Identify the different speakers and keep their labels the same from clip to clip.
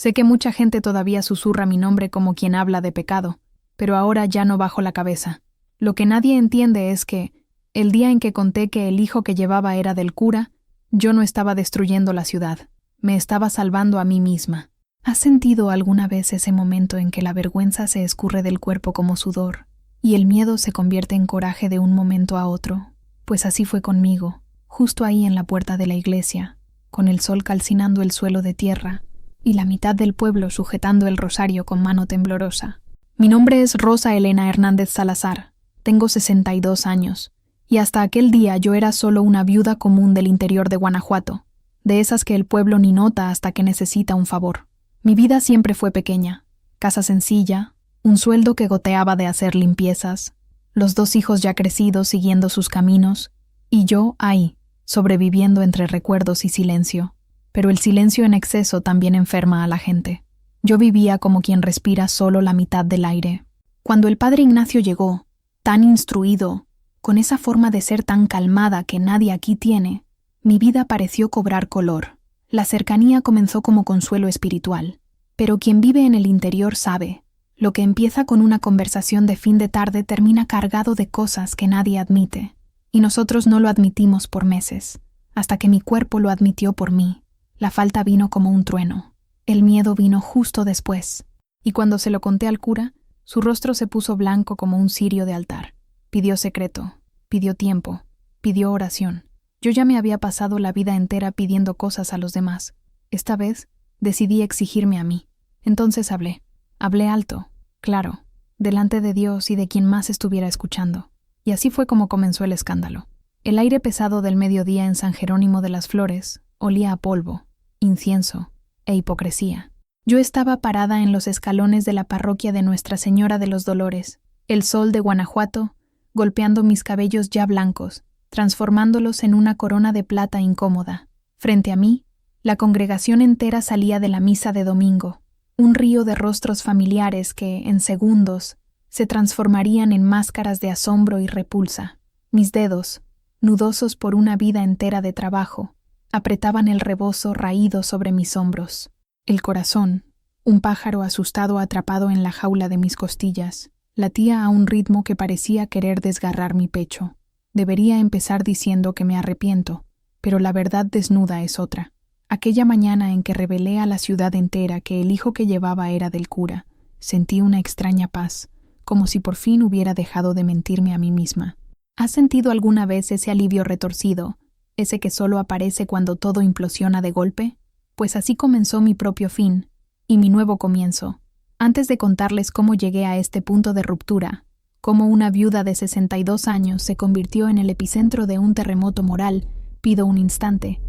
Speaker 1: Sé que mucha gente todavía susurra mi nombre como quien habla de pecado, pero ahora ya no bajo la cabeza. Lo que nadie entiende es que, el día en que conté que el hijo que llevaba era del cura, yo no estaba destruyendo la ciudad, me estaba salvando a mí misma. ¿Has sentido alguna vez ese momento en que la vergüenza se escurre del cuerpo como sudor, y el miedo se convierte en coraje de un momento a otro? Pues así fue conmigo, justo ahí en la puerta de la iglesia, con el sol calcinando el suelo de tierra, y la mitad del pueblo sujetando el rosario con mano temblorosa. Mi nombre es Rosa Elena Hernández Salazar, tengo 62 años, y hasta aquel día yo era solo una viuda común del interior de Guanajuato, de esas que el pueblo ni nota hasta que necesita un favor. Mi vida siempre fue pequeña, casa sencilla, un sueldo que goteaba de hacer limpiezas, los 2 hijos ya crecidos siguiendo sus caminos, y yo ahí, sobreviviendo entre recuerdos y silencio. Pero el silencio en exceso también enferma a la gente. Yo vivía como quien respira solo la mitad del aire. Cuando el padre Ignacio llegó, tan instruido, con esa forma de ser tan calmada que nadie aquí tiene, mi vida pareció cobrar color. La cercanía comenzó como consuelo espiritual. Pero quien vive en el interior sabe, lo que empieza con una conversación de fin de tarde termina cargado de cosas que nadie admite. Y nosotros no lo admitimos por meses, hasta que mi cuerpo lo admitió por mí. La falta vino como un trueno. El miedo vino justo después. Y cuando se lo conté al cura, su rostro se puso blanco como un cirio de altar. Pidió secreto, pidió tiempo, pidió oración. Yo ya me había pasado la vida entera pidiendo cosas a los demás. Esta vez decidí exigirme a mí. Entonces hablé. Hablé alto, claro, delante de Dios y de quien más estuviera escuchando. Y así fue como comenzó el escándalo. El aire pesado del mediodía en San Jerónimo de las Flores olía a polvo, incienso e hipocresía. Yo estaba parada en los escalones de la parroquia de Nuestra Señora de los Dolores, el sol de Guanajuato, golpeando mis cabellos ya blancos, transformándolos en una corona de plata incómoda. Frente a mí, la congregación entera salía de la misa de domingo, un río de rostros familiares que, en segundos, se transformarían en máscaras de asombro y repulsa. Mis dedos, nudosos por una vida entera de trabajo, apretaban el rebozo raído sobre mis hombros. El corazón, un pájaro asustado atrapado en la jaula de mis costillas, latía a un ritmo que parecía querer desgarrar mi pecho. Debería empezar diciendo que me arrepiento, pero la verdad desnuda es otra. Aquella mañana en que revelé a la ciudad entera que el hijo que llevaba era del cura, sentí una extraña paz, como si por fin hubiera dejado de mentirme a mí misma. ¿Has sentido alguna vez ese alivio retorcido, ese que solo aparece cuando todo implosiona de golpe? Pues así comenzó mi propio fin, y mi nuevo comienzo. Antes de contarles cómo llegué a este punto de ruptura, cómo una viuda de 62 años se convirtió en el epicentro de un terremoto moral, pido un instante.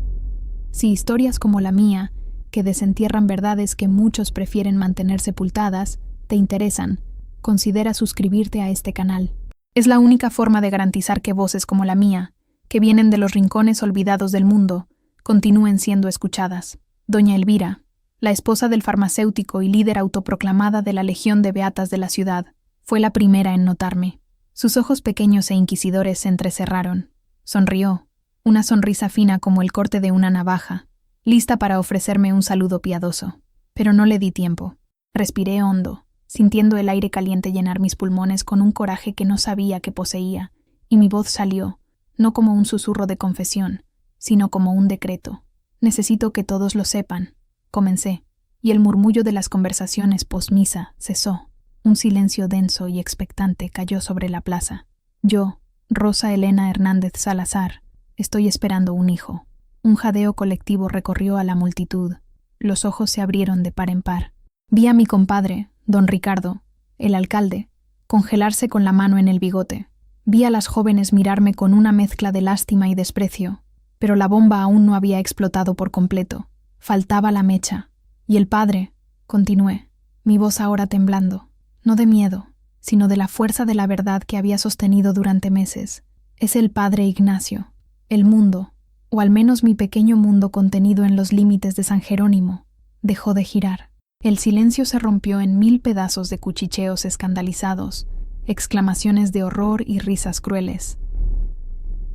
Speaker 1: Si historias como la mía, que desentierran verdades que muchos prefieren mantener sepultadas, te interesan, considera suscribirte a este canal. Es la única forma de garantizar que voces como la mía, que vienen de los rincones olvidados del mundo, continúen siendo escuchadas. Doña Elvira, la esposa del farmacéutico y líder autoproclamada de la Legión de Beatas de la ciudad, fue la primera en notarme. Sus ojos pequeños e inquisidores se entrecerraron. Sonrió, una sonrisa fina como el corte de una navaja, lista para ofrecerme un saludo piadoso. Pero no le di tiempo. Respiré hondo, sintiendo el aire caliente llenar mis pulmones con un coraje que no sabía que poseía, y mi voz salió, no como un susurro de confesión, sino como un decreto. Necesito que todos lo sepan. Comencé, y el murmullo de las conversaciones posmisa cesó. Un silencio denso y expectante cayó sobre la plaza. Yo, Rosa Elena Hernández Salazar, estoy esperando un hijo. Un jadeo colectivo recorrió a la multitud. Los ojos se abrieron de par en par. Vi a mi compadre, don Ricardo, el alcalde, congelarse con la mano en el bigote. Vi a las jóvenes mirarme con una mezcla de lástima y desprecio, pero la bomba aún no había explotado por completo. Faltaba la mecha. Y el padre, continué, mi voz ahora temblando, no de miedo, sino de la fuerza de la verdad que había sostenido durante meses. Es el padre Ignacio. El mundo, o al menos mi pequeño mundo contenido en los límites de San Jerónimo, dejó de girar. El silencio se rompió en 1000 pedazos de cuchicheos escandalizados, exclamaciones de horror y risas crueles.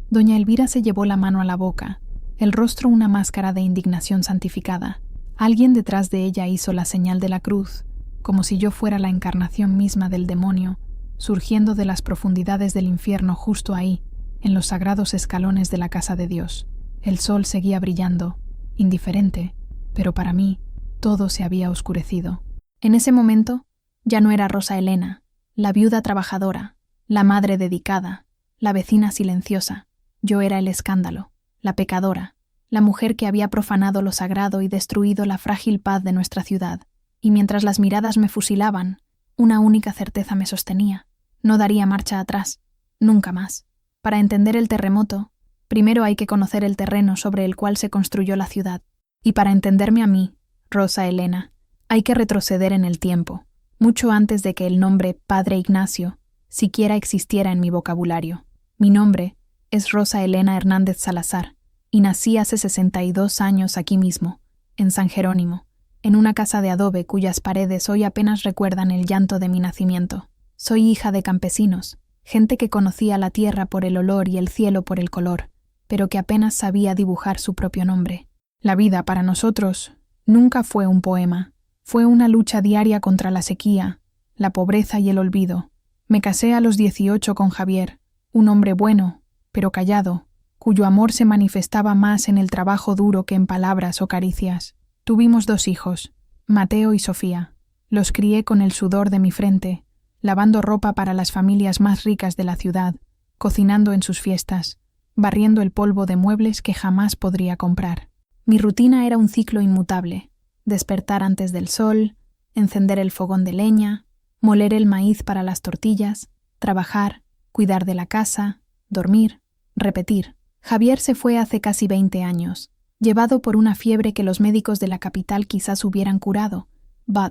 Speaker 1: Doña Elvira se llevó la mano a la boca, el rostro una máscara de indignación santificada. Alguien detrás de ella hizo la señal de la cruz, como si yo fuera la encarnación misma del demonio, surgiendo de las profundidades del infierno justo ahí, en los sagrados escalones de la casa de Dios. El sol seguía brillando, indiferente, pero para mí todo se había oscurecido. En ese momento ya no era Rosa Elena, la viuda trabajadora, la madre dedicada, la vecina silenciosa. Yo era el escándalo, la pecadora, la mujer que había profanado lo sagrado y destruido la frágil paz de nuestra ciudad. Y mientras las miradas me fusilaban, una única certeza me sostenía: no daría marcha atrás, nunca más. Para entender el terremoto, primero hay que conocer el terreno sobre el cual se construyó la ciudad. Y para entenderme a mí, Rosa Elena, hay que retroceder en el tiempo, mucho antes de que el nombre Padre Ignacio siquiera existiera en mi vocabulario. Mi nombre es Rosa Elena Hernández Salazar, y nací hace 62 años aquí mismo, en San Jerónimo, en una casa de adobe cuyas paredes hoy apenas recuerdan el llanto de mi nacimiento. Soy hija de campesinos, gente que conocía la tierra por el olor y el cielo por el color, pero que apenas sabía dibujar su propio nombre. La vida para nosotros nunca fue un poema, fue una lucha diaria contra la sequía, la pobreza y el olvido. Me casé a los 18 con Javier, un hombre bueno, pero callado, cuyo amor se manifestaba más en el trabajo duro que en palabras o caricias. Tuvimos 2 hijos, Mateo y Sofía. Los crié con el sudor de mi frente, lavando ropa para las familias más ricas de la ciudad, cocinando en sus fiestas, barriendo el polvo de muebles que jamás podría comprar. Mi rutina era un ciclo inmutable: despertar antes del sol, encender el fogón de leña, moler el maíz para las tortillas, trabajar, cuidar de la casa, dormir, repetir. Javier se fue hace casi 20 años, llevado por una fiebre que los médicos de la capital quizás hubieran curado,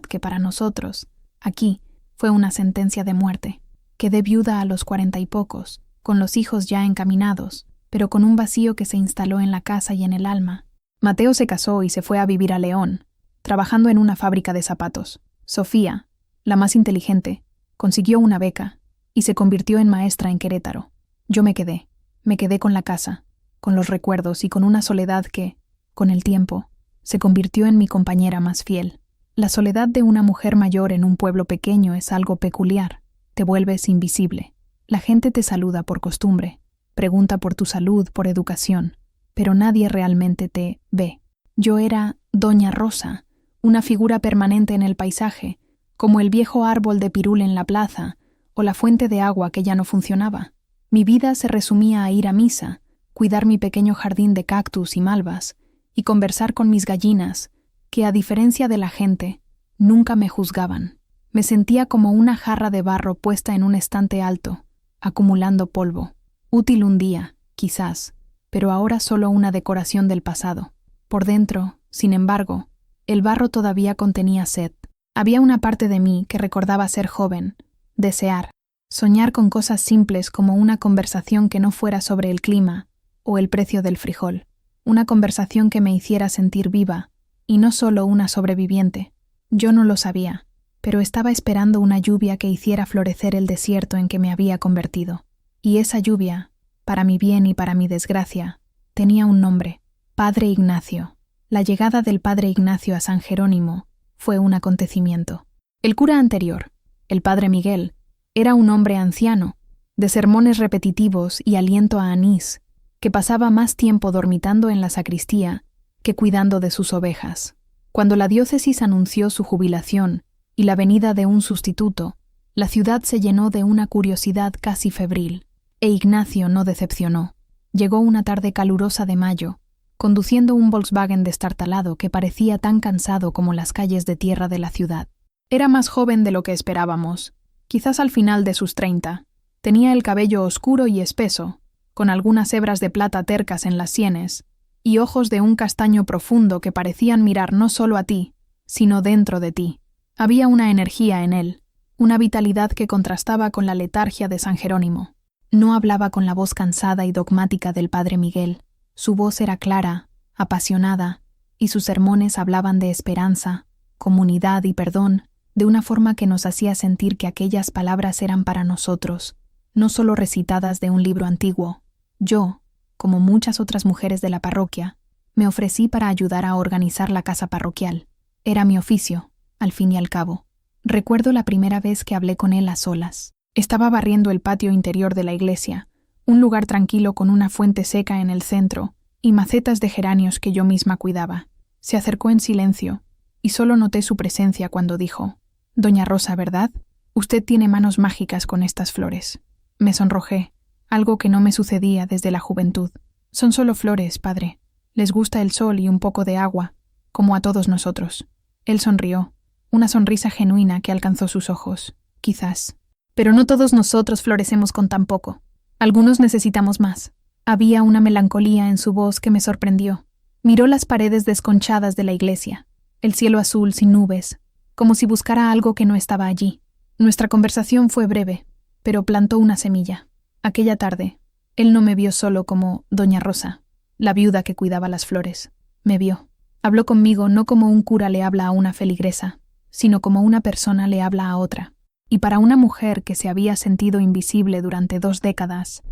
Speaker 1: que para nosotros, aquí, fue una sentencia de muerte. Quedé viuda a los 40 y pocos, con los hijos ya encaminados, pero con un vacío que se instaló en la casa y en el alma. Mateo se casó y se fue a vivir a León, trabajando en una fábrica de zapatos. Sofía, la más inteligente, consiguió una beca y se convirtió en maestra en Querétaro. Yo me quedé con la casa, con los recuerdos y con una soledad que, con el tiempo, se convirtió en mi compañera más fiel. La soledad de una mujer mayor en un pueblo pequeño es algo peculiar. Te vuelves invisible. La gente te saluda por costumbre, pregunta por tu salud, por educación, pero nadie realmente te ve. Yo era Doña Rosa, una figura permanente en el paisaje, como el viejo árbol de pirul en la plaza o la fuente de agua que ya no funcionaba. Mi vida se resumía a ir a misa, cuidar mi pequeño jardín de cactus y malvas y conversar con mis gallinas, que, a diferencia de la gente, nunca me juzgaban. Me sentía como una jarra de barro puesta en un estante alto, acumulando polvo. Útil un día, quizás, pero ahora solo una decoración del pasado. Por dentro, sin embargo, el barro todavía contenía sed. Había una parte de mí que recordaba ser joven, desear, soñar con cosas simples como una conversación que no fuera sobre el clima o el precio del frijol, una conversación que me hiciera sentir viva, y no solo una sobreviviente. Yo no lo sabía, pero estaba esperando una lluvia que hiciera florecer el desierto en que me había convertido. Y esa lluvia, para mi bien y para mi desgracia, tenía un nombre: Padre Ignacio. La llegada del Padre Ignacio a San Jerónimo fue un acontecimiento. El cura anterior, el Padre Miguel, era un hombre anciano, de sermones repetitivos y aliento a anís, que pasaba más tiempo dormitando en la sacristía que cuidando de sus ovejas. Cuando la diócesis anunció su jubilación y la venida de un sustituto, la ciudad se llenó de una curiosidad casi febril, e Ignacio no decepcionó. Llegó una tarde calurosa de mayo, conduciendo un Volkswagen destartalado que parecía tan cansado como las calles de tierra de la ciudad. Era más joven de lo que esperábamos, quizás al final de sus 30. Tenía el cabello oscuro y espeso, con algunas hebras de plata tercas en las sienes, y ojos de un castaño profundo que parecían mirar no solo a ti, sino dentro de ti. Había una energía en él, una vitalidad que contrastaba con la letargia de San Jerónimo. No hablaba con la voz cansada y dogmática del Padre Miguel. Su voz era clara, apasionada, y sus sermones hablaban de esperanza, comunidad y perdón, de una forma que nos hacía sentir que aquellas palabras eran para nosotros, no solo recitadas de un libro antiguo. Yo, como muchas otras mujeres de la parroquia, Me ofrecí para ayudar a organizar la casa parroquial. Era mi oficio, al fin y al cabo. Recuerdo la primera vez que hablé con él a solas. Estaba barriendo el patio interior de la iglesia, un lugar tranquilo con una fuente seca en el centro y macetas de geranios que yo misma cuidaba. Se acercó en silencio, y solo noté su presencia cuando dijo: «Doña Rosa, ¿verdad? Usted tiene manos mágicas con estas flores». Me sonrojé, algo que no me sucedía desde la juventud. «Son solo flores, padre. Les gusta el sol y un poco de agua, como a todos nosotros». Él sonrió, una sonrisa genuina que alcanzó sus ojos. «Quizás. Pero no todos nosotros florecemos con tan poco. Algunos necesitamos más». Había una melancolía en su voz que me sorprendió. Miró las paredes desconchadas de la iglesia, el cielo azul sin nubes, como si buscara algo que no estaba allí. Nuestra conversación fue breve, pero plantó una semilla. Aquella tarde, él no me vio solo como Doña Rosa, la viuda que cuidaba las flores. Me vio. Habló conmigo no como un cura le habla a una feligresa, sino como una persona le habla a otra. Y para una mujer que se había sentido invisible durante 2 décadas,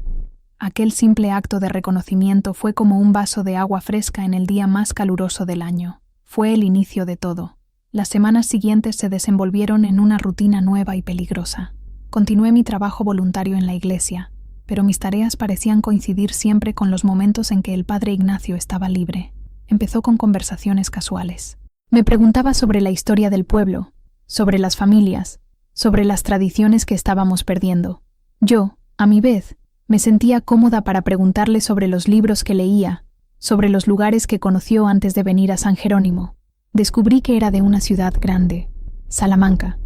Speaker 1: aquel simple acto de reconocimiento fue como un vaso de agua fresca en el día más caluroso del año. Fue el inicio de todo. Las semanas siguientes se desenvolvieron en una rutina nueva y peligrosa. Continué mi trabajo voluntario en la iglesia, pero mis tareas parecían coincidir siempre con los momentos en que el padre Ignacio estaba libre. Empezó con conversaciones casuales. Me preguntaba sobre la historia del pueblo, sobre las familias, sobre las tradiciones que estábamos perdiendo. Yo, a mi vez, me sentía cómoda para preguntarle sobre los libros que leía, sobre los lugares que conoció antes de venir a San Jerónimo. Descubrí que era de una ciudad grande, Salamanca,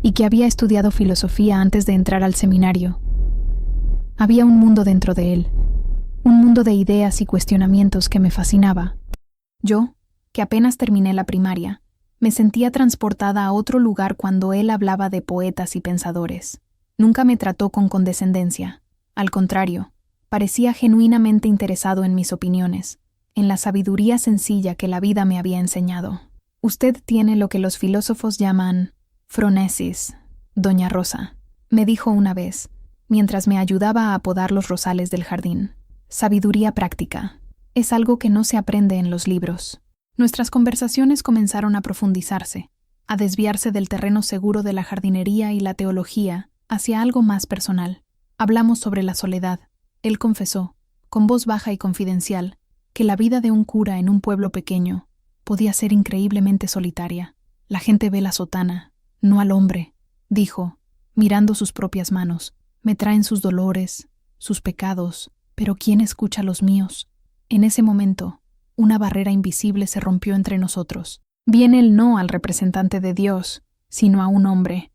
Speaker 1: y que había estudiado filosofía antes de entrar al seminario. Había un mundo dentro de él, un mundo de ideas y cuestionamientos que me fascinaba. Yo, que apenas terminé la primaria, me sentía transportada a otro lugar cuando él hablaba de poetas y pensadores. Nunca me trató con condescendencia. Al contrario, parecía genuinamente interesado en mis opiniones, en la sabiduría sencilla que la vida me había enseñado. «Usted tiene lo que los filósofos llaman phronesis, Doña Rosa», me dijo una vez, mientras me ayudaba a podar los rosales del jardín. «Sabiduría práctica. Es algo que no se aprende en los libros». Nuestras conversaciones comenzaron a profundizarse, a desviarse del terreno seguro de la jardinería y la teología hacia algo más personal. Hablamos sobre la soledad. Él confesó, con voz baja y confidencial, que la vida de un cura en un pueblo pequeño podía ser increíblemente solitaria. «La gente ve la sotana, no al hombre», dijo, mirando sus propias manos. «Me traen sus dolores, sus pecados, pero ¿quién escucha los míos?» En ese momento, una barrera invisible se rompió entre nosotros. Vi en él no al representante de Dios, sino a un hombre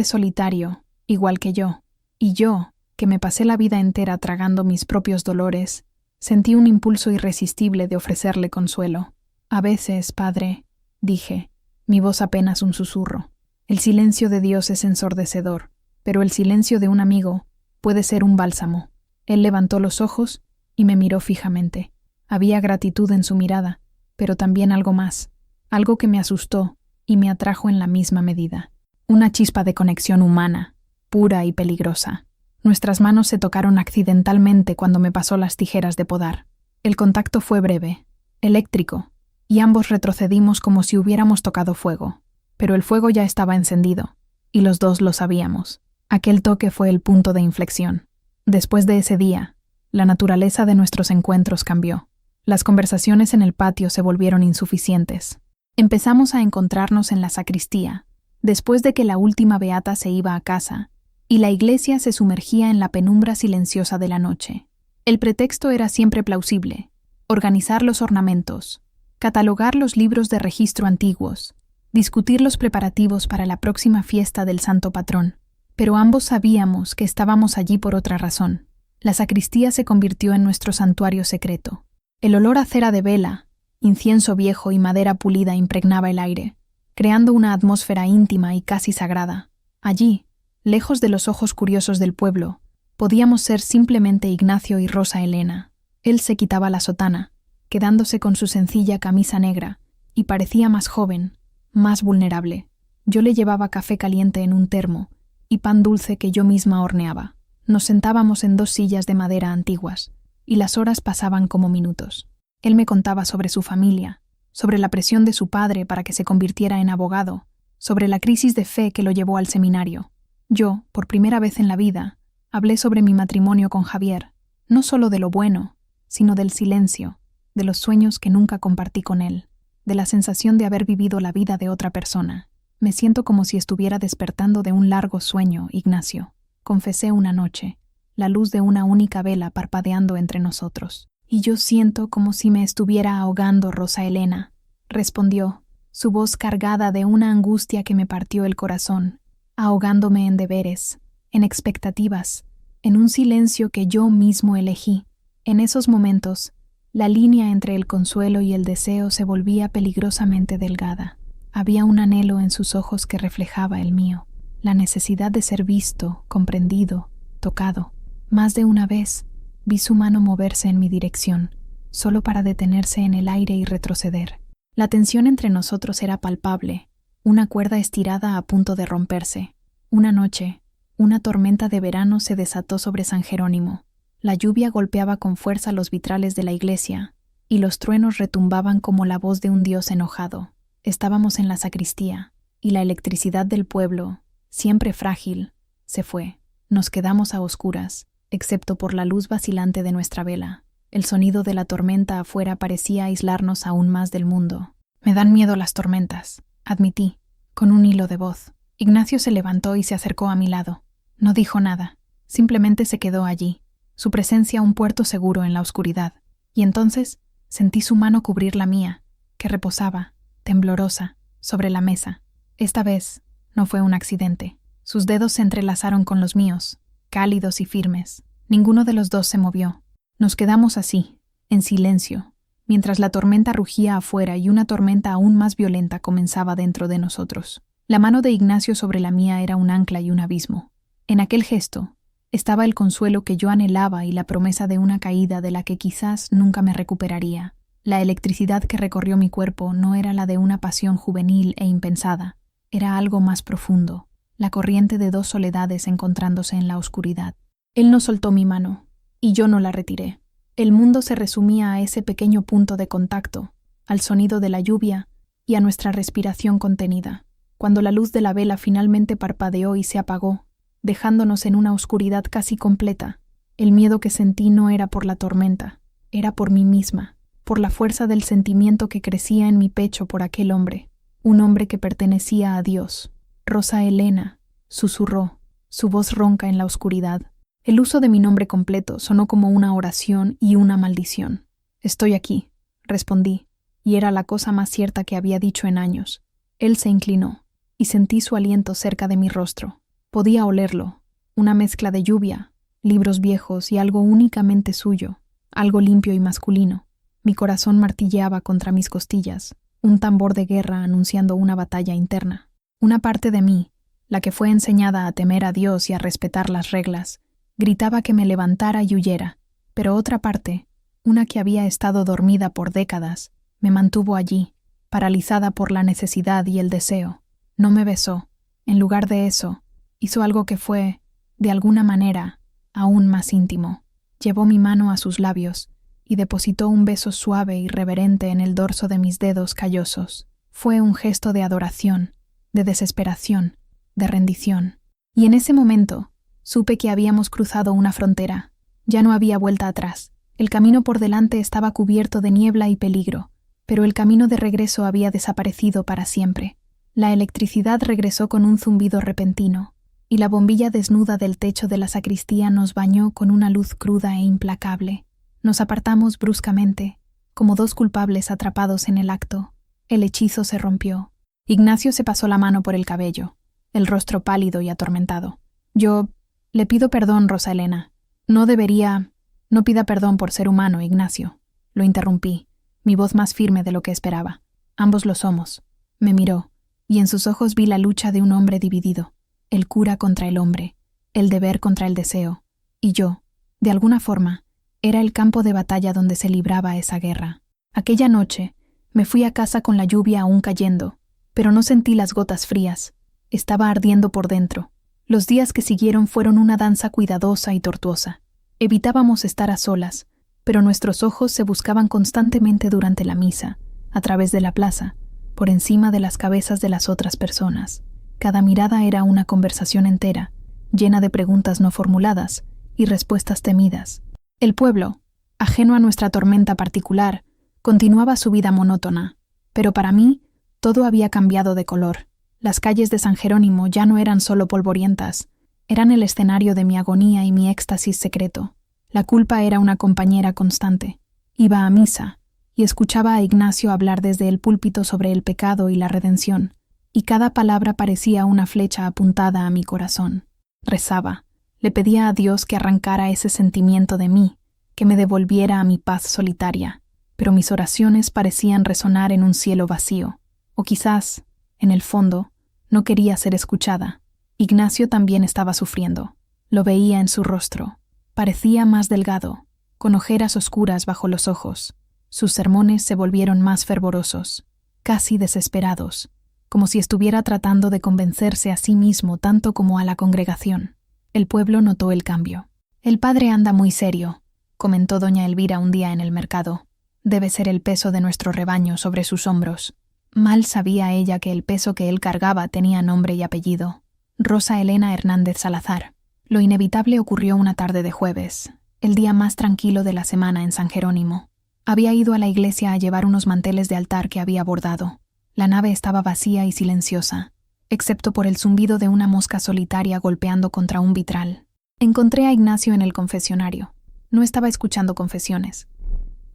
Speaker 1: solitario, igual que yo. Y yo, que me pasé la vida entera tragando mis propios dolores, sentí un impulso irresistible de ofrecerle consuelo. «A veces, padre», dije, mi voz apenas un susurro. «El silencio de Dios es ensordecedor, pero el silencio de un amigo puede ser un bálsamo». Él levantó los ojos y me miró fijamente. Había gratitud en su mirada, pero también algo más, algo que me asustó y me atrajo en la misma medida. Una chispa de conexión humana, pura y peligrosa. Nuestras manos se tocaron accidentalmente cuando me pasó las tijeras de podar. El contacto fue breve, eléctrico, y ambos retrocedimos como si hubiéramos tocado fuego. Pero el fuego ya estaba encendido, y los dos lo sabíamos. Aquel toque fue el punto de inflexión. Después de ese día, la naturaleza de nuestros encuentros cambió. Las conversaciones en el patio se volvieron insuficientes. Empezamos a encontrarnos en la sacristía, después de que la última beata se iba a casa, y la iglesia se sumergía en la penumbra silenciosa de la noche. El pretexto era siempre plausible: organizar los ornamentos, catalogar los libros de registro antiguos, discutir los preparativos para la próxima fiesta del santo patrón. Pero ambos sabíamos que estábamos allí por otra razón. La sacristía se convirtió en nuestro santuario secreto. El olor a cera de vela, incienso viejo y madera pulida impregnaba el aire, creando una atmósfera íntima y casi sagrada. Allí, lejos de los ojos curiosos del pueblo, podíamos ser simplemente Ignacio y Rosa Elena. Él se quitaba la sotana, quedándose con su sencilla camisa negra, y parecía más joven, más vulnerable. Yo le llevaba café caliente en un termo y pan dulce que yo misma horneaba. Nos sentábamos en 2 sillas de madera antiguas, y las horas pasaban como minutos. Él me contaba sobre su familia, sobre la presión de su padre para que se convirtiera en abogado, sobre la crisis de fe que lo llevó al seminario. Yo, por primera vez en la vida, hablé sobre mi matrimonio con Javier, no solo de lo bueno, sino del silencio, de los sueños que nunca compartí con él, de la sensación de haber vivido la vida de otra persona. Me siento como si estuviera despertando de un largo sueño, Ignacio, confesé una noche, la luz de una única vela parpadeando entre nosotros. Y yo siento como si me estuviera ahogando, Rosa Elena, respondió, su voz cargada de una angustia que me partió el corazón, ahogándome en deberes, en expectativas, en un silencio que yo mismo elegí. En esos momentos, la línea entre el consuelo y el deseo se volvía peligrosamente delgada. Había un anhelo en sus ojos que reflejaba el mío, la necesidad de ser visto, comprendido, tocado. Más de una vez vi su mano moverse en mi dirección, solo para detenerse en el aire y retroceder. La tensión entre nosotros era palpable, una cuerda estirada a punto de romperse. Una noche, una tormenta de verano se desató sobre San Jerónimo. La lluvia golpeaba con fuerza los vitrales de la iglesia, y los truenos retumbaban como la voz de un dios enojado. Estábamos en la sacristía, y la electricidad del pueblo, siempre frágil, se fue. Nos quedamos a oscuras, excepto por la luz vacilante de nuestra vela. El sonido de la tormenta afuera parecía aislarnos aún más del mundo. Me dan miedo las tormentas, admití, con un hilo de voz. Ignacio se levantó y se acercó a mi lado. No dijo nada, simplemente se quedó allí, su presencia un puerto seguro en la oscuridad. Y entonces sentí su mano cubrir la mía, que reposaba, temblorosa, sobre la mesa. Esta vez no fue un accidente. Sus dedos se entrelazaron con los míos, cálidos y firmes. Ninguno de los dos se movió. Nos quedamos así, en silencio, mientras la tormenta rugía afuera y una tormenta aún más violenta comenzaba dentro de nosotros. La mano de Ignacio sobre la mía era un ancla y un abismo. En aquel gesto estaba el consuelo que yo anhelaba y la promesa de una caída de la que quizás nunca me recuperaría. La electricidad que recorrió mi cuerpo no era la de una pasión juvenil e impensada, era algo más profundo, la corriente de dos soledades encontrándose en la oscuridad. Él no soltó mi mano, y yo no la retiré. El mundo se resumía a ese pequeño punto de contacto, al sonido de la lluvia y a nuestra respiración contenida. Cuando la luz de la vela finalmente parpadeó y se apagó, dejándonos en una oscuridad casi completa, el miedo que sentí no era por la tormenta, era por mí misma, por la fuerza del sentimiento que crecía en mi pecho por aquel hombre, un hombre que pertenecía a Dios. Rosa Elena, susurró, su voz ronca en la oscuridad. El uso de mi nombre completo sonó como una oración y una maldición. Estoy aquí, respondí, y era la cosa más cierta que había dicho en años. Él se inclinó, y sentí su aliento cerca de mi rostro. Podía olerlo, una mezcla de lluvia, libros viejos y algo únicamente suyo, algo limpio y masculino. Mi corazón martilleaba contra mis costillas, un tambor de guerra anunciando una batalla interna. Una parte de mí, la que fue enseñada a temer a Dios y a respetar las reglas, gritaba que me levantara y huyera, pero otra parte, una que había estado dormida por décadas, me mantuvo allí, paralizada por la necesidad y el deseo. No me besó. En lugar de eso, hizo algo que fue, de alguna manera, aún más íntimo. Llevó mi mano a sus labios y depositó un beso suave y reverente en el dorso de mis dedos callosos. Fue un gesto de adoración, de desesperación, de rendición. Y en ese momento, supe que habíamos cruzado una frontera. Ya no había vuelta atrás. El camino por delante estaba cubierto de niebla y peligro, pero el camino de regreso había desaparecido para siempre. La electricidad regresó con un zumbido repentino, y la bombilla desnuda del techo de la sacristía nos bañó con una luz cruda e implacable. Nos apartamos bruscamente, como dos culpables atrapados en el acto. El hechizo se rompió. Ignacio se pasó la mano por el cabello, el rostro pálido y atormentado. Yo... Le pido perdón, Rosa Elena. No debería... No pida perdón por ser humano, Ignacio. Lo interrumpí, mi voz más firme de lo que esperaba. Ambos lo somos. Me miró, y en sus ojos vi la lucha de un hombre dividido. El cura contra el hombre, el deber contra el deseo. Y yo, de alguna forma, era el campo de batalla donde se libraba esa guerra. Aquella noche, me fui a casa con la lluvia aún cayendo, pero no sentí las gotas frías. Estaba ardiendo por dentro. Los días que siguieron fueron una danza cuidadosa y tortuosa. Evitábamos estar a solas, pero nuestros ojos se buscaban constantemente durante la misa, a través de la plaza, por encima de las cabezas de las otras personas. Cada mirada era una conversación entera, llena de preguntas no formuladas y respuestas temidas. El pueblo, ajeno a nuestra tormenta particular, continuaba su vida monótona, pero para mí todo había cambiado de color. Las calles de San Jerónimo ya no eran solo polvorientas, eran el escenario de mi agonía y mi éxtasis secreto. La culpa era una compañera constante. Iba a misa y escuchaba a Ignacio hablar desde el púlpito sobre el pecado y la redención, y cada palabra parecía una flecha apuntada a mi corazón. Rezaba, le pedía a Dios que arrancara ese sentimiento de mí, que me devolviera a mi paz solitaria, pero mis oraciones parecían resonar en un cielo vacío, o quizás, en el fondo, no quería ser escuchada. Ignacio también estaba sufriendo. Lo veía en su rostro. Parecía más delgado, con ojeras oscuras bajo los ojos. Sus sermones se volvieron más fervorosos, casi desesperados, como si estuviera tratando de convencerse a sí mismo tanto como a la congregación. El pueblo notó el cambio. «El padre anda muy serio», comentó doña Elvira un día en el mercado. «Debe ser el peso de nuestro rebaño sobre sus hombros». Mal sabía ella que el peso que él cargaba tenía nombre y apellido. Rosa Elena Hernández Salazar. Lo inevitable ocurrió una tarde de jueves, el día más tranquilo de la semana en San Jerónimo. Había ido a la iglesia a llevar unos manteles de altar que había bordado. La nave estaba vacía y silenciosa, excepto por el zumbido de una mosca solitaria golpeando contra un vitral. Encontré a Ignacio en el confesionario. No estaba escuchando confesiones.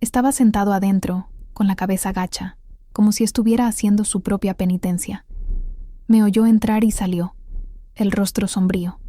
Speaker 1: Estaba sentado adentro, con la cabeza gacha, como si estuviera haciendo su propia penitencia. Me oyó entrar y salió, el rostro sombrío.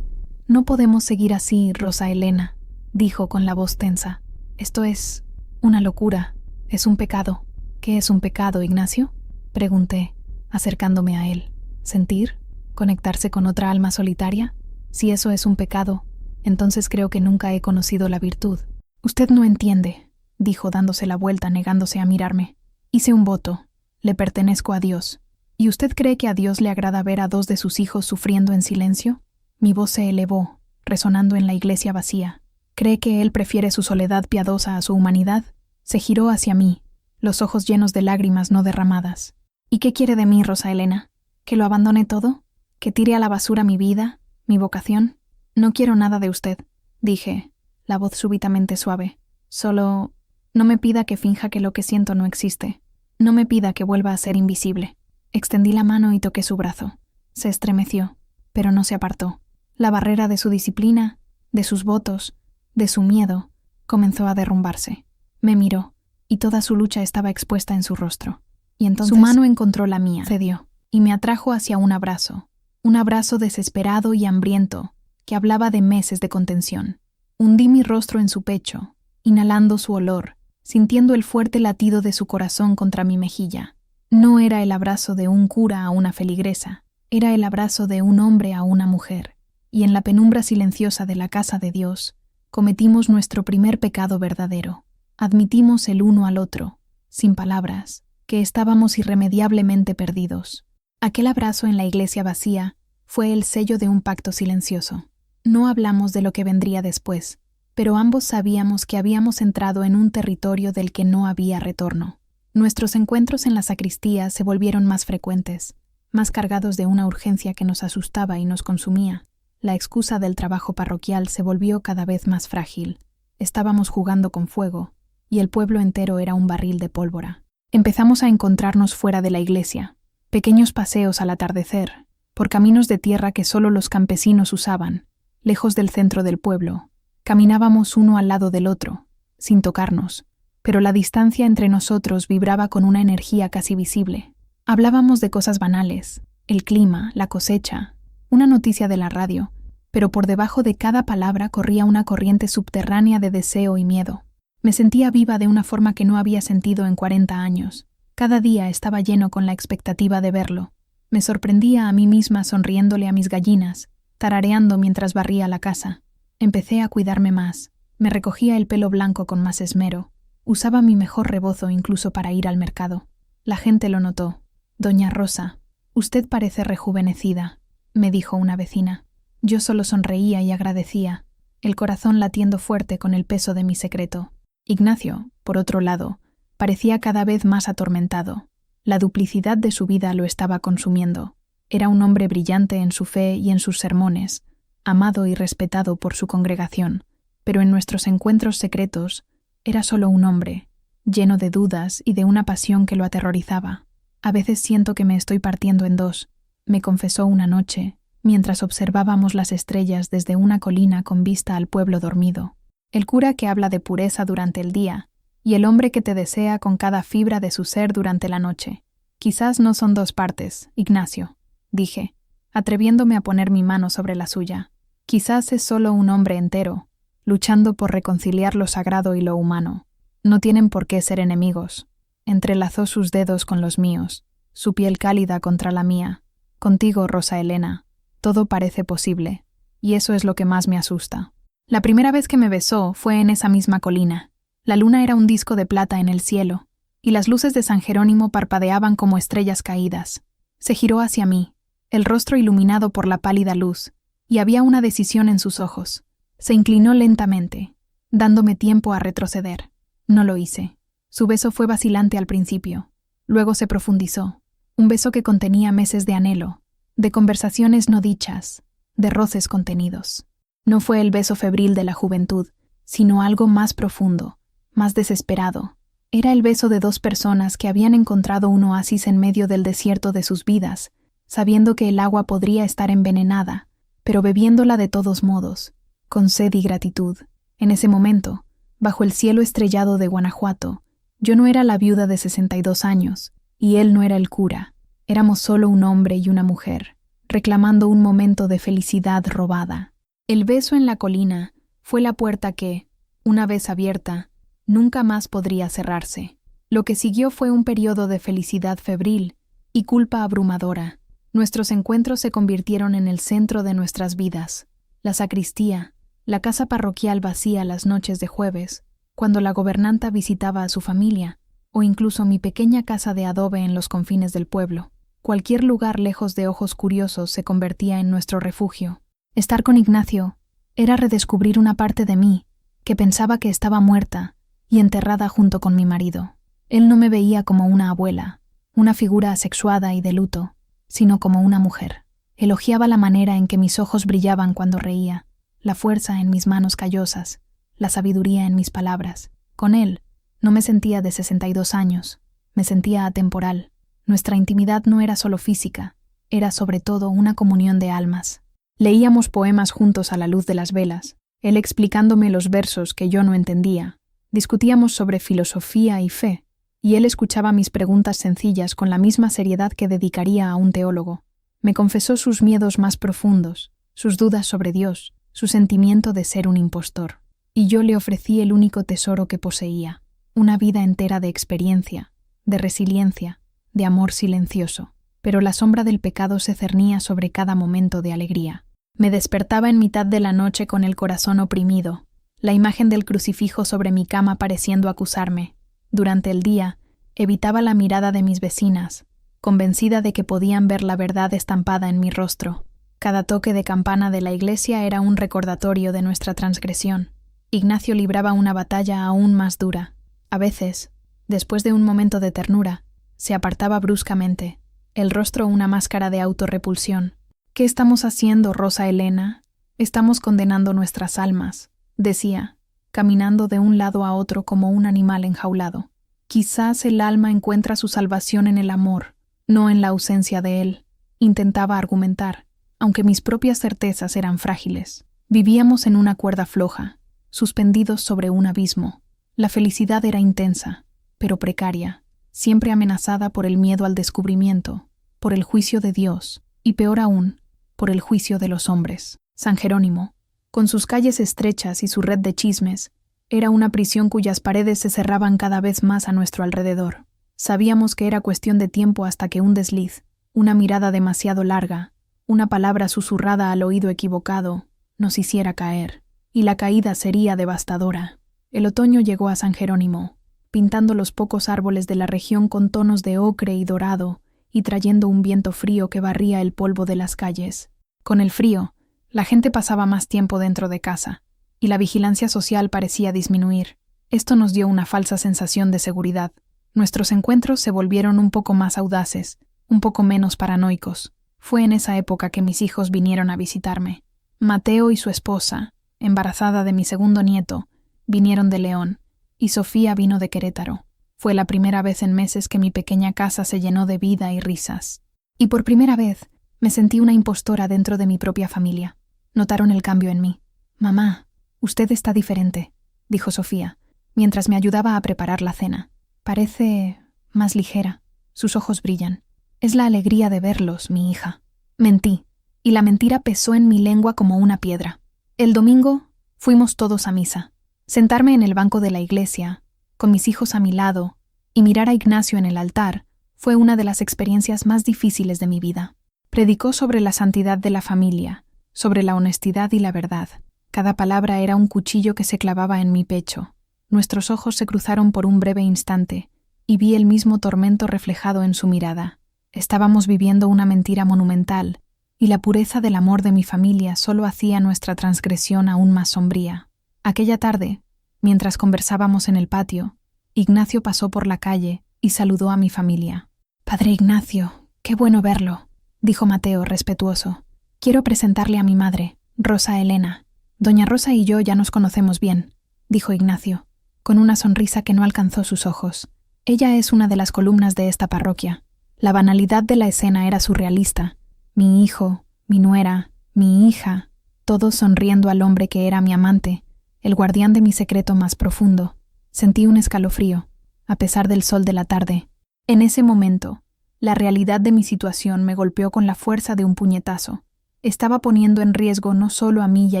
Speaker 1: «No podemos seguir así, Rosa Elena», dijo con la voz tensa. «Esto es una locura, es un pecado». «¿Qué es un pecado, Ignacio?», pregunté, acercándome a él. «¿Sentir? ¿Conectarse con otra alma solitaria? Si eso es un pecado, entonces creo que nunca he conocido la virtud». «Usted no entiende», dijo dándose la vuelta, negándose a mirarme. «Hice un voto. Le pertenezco a Dios. ¿Y usted cree que a Dios le agrada ver a dos de sus hijos sufriendo en silencio?» Mi voz se elevó, resonando en la iglesia vacía. ¿Cree que él prefiere su soledad piadosa a su humanidad? Se giró hacia mí, los ojos llenos de lágrimas no derramadas. «¿Y qué quiere de mí, Rosa Elena? ¿Que lo abandone todo? ¿Que tire a la basura mi vida, mi vocación?» «No quiero nada de usted», dije, la voz súbitamente suave. «Solo no me pida que finja que lo que siento no existe. No me pida que vuelva a ser invisible». Extendí la mano y toqué su brazo. Se estremeció, pero no se apartó. La barrera de su disciplina, de sus votos, de su miedo, comenzó a derrumbarse. Me miró, y toda su lucha estaba expuesta en su rostro. Y entonces su mano encontró la mía, cedió, y me atrajo hacia un abrazo desesperado y hambriento, que hablaba de meses de contención. Hundí mi rostro en su pecho, inhalando su olor, sintiendo el fuerte latido de su corazón contra mi mejilla. No era el abrazo de un cura a una feligresa, era el abrazo de un hombre a una mujer. Y en la penumbra silenciosa de la casa de Dios, cometimos nuestro primer pecado verdadero. Admitimos el uno al otro, sin palabras, que estábamos irremediablemente perdidos. Aquel abrazo en la iglesia vacía fue el sello de un pacto silencioso. No hablamos de lo que vendría después, pero ambos sabíamos que habíamos entrado en un territorio del que no había retorno. Nuestros encuentros en la sacristía se volvieron más frecuentes, más cargados de una urgencia que nos asustaba y nos consumía. La excusa del trabajo parroquial se volvió cada vez más frágil. Estábamos jugando con fuego, y el pueblo entero era un barril de pólvora. Empezamos a encontrarnos fuera de la iglesia, pequeños paseos al atardecer, por caminos de tierra que solo los campesinos usaban, lejos del centro del pueblo. Caminábamos uno al lado del otro, sin tocarnos, pero la distancia entre nosotros vibraba con una energía casi visible. Hablábamos de cosas banales, el clima, la cosecha, una noticia de la radio, pero por debajo de cada palabra corría una corriente subterránea de deseo y miedo. Me sentía viva de una forma que no había sentido en 40 años. Cada día estaba lleno con la expectativa de verlo. Me sorprendía a mí misma sonriéndole a mis gallinas, tarareando mientras barría la casa. Empecé a cuidarme más. Me recogía el pelo blanco con más esmero. Usaba mi mejor rebozo incluso para ir al mercado. La gente lo notó. «Doña Rosa, usted parece rejuvenecida», me dijo una vecina. Yo solo sonreía y agradecía, el corazón latiendo fuerte con el peso de mi secreto. Ignacio, por otro lado, parecía cada vez más atormentado. La duplicidad de su vida lo estaba consumiendo. Era un hombre brillante en su fe y en sus sermones, amado y respetado por su congregación, pero en nuestros encuentros secretos era solo un hombre, lleno de dudas y de una pasión que lo aterrorizaba. A veces siento que me estoy partiendo en dos, me confesó una noche, mientras observábamos las estrellas desde una colina con vista al pueblo dormido. El cura que habla de pureza durante el día, y el hombre que te desea con cada fibra de su ser durante la noche. Quizás no son dos partes, Ignacio, dije, atreviéndome a poner mi mano sobre la suya. Quizás es solo un hombre entero, luchando por reconciliar lo sagrado y lo humano. No tienen por qué ser enemigos. Entrelazó sus dedos con los míos, su piel cálida contra la mía. Contigo, Rosa Elena, todo parece posible, y eso es lo que más me asusta. La primera vez que me besó fue en esa misma colina. La luna era un disco de plata en el cielo, y las luces de San Jerónimo parpadeaban como estrellas caídas. Se giró hacia mí, el rostro iluminado por la pálida luz, y había una decisión en sus ojos. Se inclinó lentamente, dándome tiempo a retroceder. No lo hice. Su beso fue vacilante al principio. Luego se profundizó. Un beso que contenía meses de anhelo, de conversaciones no dichas, de roces contenidos. No fue el beso febril de la juventud, sino algo más profundo, más desesperado. Era el beso de dos personas que habían encontrado un oasis en medio del desierto de sus vidas, sabiendo que el agua podría estar envenenada, pero bebiéndola de todos modos, con sed y gratitud. En ese momento, bajo el cielo estrellado de Guanajuato, yo no era la viuda de 62 años, y él no era el cura. Éramos solo un hombre y una mujer, reclamando un momento de felicidad robada. El beso en la colina fue la puerta que, una vez abierta, nunca más podría cerrarse. Lo que siguió fue un periodo de felicidad febril y culpa abrumadora. Nuestros encuentros se convirtieron en el centro de nuestras vidas. La sacristía, la casa parroquial vacía las noches de jueves, cuando la gobernanta visitaba a su familia, o incluso mi pequeña casa de adobe en los confines del pueblo. Cualquier lugar lejos de ojos curiosos se convertía en nuestro refugio. Estar con Ignacio era redescubrir una parte de mí que pensaba que estaba muerta y enterrada junto con mi marido. Él no me veía como una abuela, una figura asexuada y de luto, sino como una mujer. Elogiaba la manera en que mis ojos brillaban cuando reía, la fuerza en mis manos callosas, la sabiduría en mis palabras. Con él no me sentía de 62 años, me sentía atemporal. Nuestra intimidad no era solo física, era sobre todo una comunión de almas. Leíamos poemas juntos a la luz de las velas, él explicándome los versos que yo no entendía. Discutíamos sobre filosofía y fe, y él escuchaba mis preguntas sencillas con la misma seriedad que dedicaría a un teólogo. Me confesó sus miedos más profundos, sus dudas sobre Dios, su sentimiento de ser un impostor. Y yo le ofrecí el único tesoro que poseía, una vida entera de experiencia, de resiliencia, de amor silencioso. Pero la sombra del pecado se cernía sobre cada momento de alegría. Me despertaba en mitad de la noche con el corazón oprimido, la imagen del crucifijo sobre mi cama pareciendo acusarme. Durante el día, evitaba la mirada de mis vecinas, convencida de que podían ver la verdad estampada en mi rostro. Cada toque de campana de la iglesia era un recordatorio de nuestra transgresión. Ignacio libraba una batalla aún más dura. A veces, después de un momento de ternura, se apartaba bruscamente, el rostro una máscara de autorrepulsión. «¿Qué estamos haciendo, Rosa Elena? Estamos condenando nuestras almas», decía, caminando de un lado a otro como un animal enjaulado. «Quizás el alma encuentra su salvación en el amor, no en la ausencia de él», intentaba argumentar, aunque mis propias certezas eran frágiles. Vivíamos en una cuerda floja, suspendidos sobre un abismo. La felicidad era intensa, pero precaria, siempre amenazada por el miedo al descubrimiento, por el juicio de Dios, y peor aún, por el juicio de los hombres. San Jerónimo, con sus calles estrechas y su red de chismes, era una prisión cuyas paredes se cerraban cada vez más a nuestro alrededor. Sabíamos que era cuestión de tiempo hasta que un desliz, una mirada demasiado larga, una palabra susurrada al oído equivocado, nos hiciera caer, y la caída sería devastadora. El otoño llegó a San Jerónimo, pintando los pocos árboles de la región con tonos de ocre y dorado, y trayendo un viento frío que barría el polvo de las calles. Con el frío, la gente pasaba más tiempo dentro de casa, y la vigilancia social parecía disminuir. Esto nos dio una falsa sensación de seguridad. Nuestros encuentros se volvieron un poco más audaces, un poco menos paranoicos. Fue en esa época que mis hijos vinieron a visitarme. Mateo y su esposa, embarazada de mi segundo nieto, vinieron de León, y Sofía vino de Querétaro. Fue la primera vez en meses que mi pequeña casa se llenó de vida y risas. Y por primera vez me sentí una impostora dentro de mi propia familia. Notaron el cambio en mí. «Mamá, usted está diferente», dijo Sofía, mientras me ayudaba a preparar la cena. «Parece más ligera. Sus ojos brillan. Es la alegría de verlos, mi hija». Mentí, y la mentira pesó en mi lengua como una piedra. El domingo fuimos todos a misa. Sentarme en el banco de la iglesia, con mis hijos a mi lado, y mirar a Ignacio en el altar, fue una de las experiencias más difíciles de mi vida. Predicó sobre la santidad de la familia, sobre la honestidad y la verdad. Cada palabra era un cuchillo que se clavaba en mi pecho. Nuestros ojos se cruzaron por un breve instante, y vi el mismo tormento reflejado en su mirada. Estábamos viviendo una mentira monumental, y la pureza del amor de mi familia solo hacía nuestra transgresión aún más sombría. Aquella tarde, mientras conversábamos en el patio, Ignacio pasó por la calle y saludó a mi familia. «Padre Ignacio, qué bueno verlo», dijo Mateo, respetuoso. «Quiero presentarle a mi madre, Rosa Elena». «Doña Rosa y yo ya nos conocemos bien», dijo Ignacio, con una sonrisa que no alcanzó sus ojos. «Ella es una de las columnas de esta parroquia». La banalidad de la escena era surrealista. Mi hijo, mi nuera, mi hija, todos sonriendo al hombre que era mi amante, el guardián de mi secreto más profundo. Sentí un escalofrío, a pesar del sol de la tarde. En ese momento, la realidad de mi situación me golpeó con la fuerza de un puñetazo. Estaba poniendo en riesgo no solo a mí y a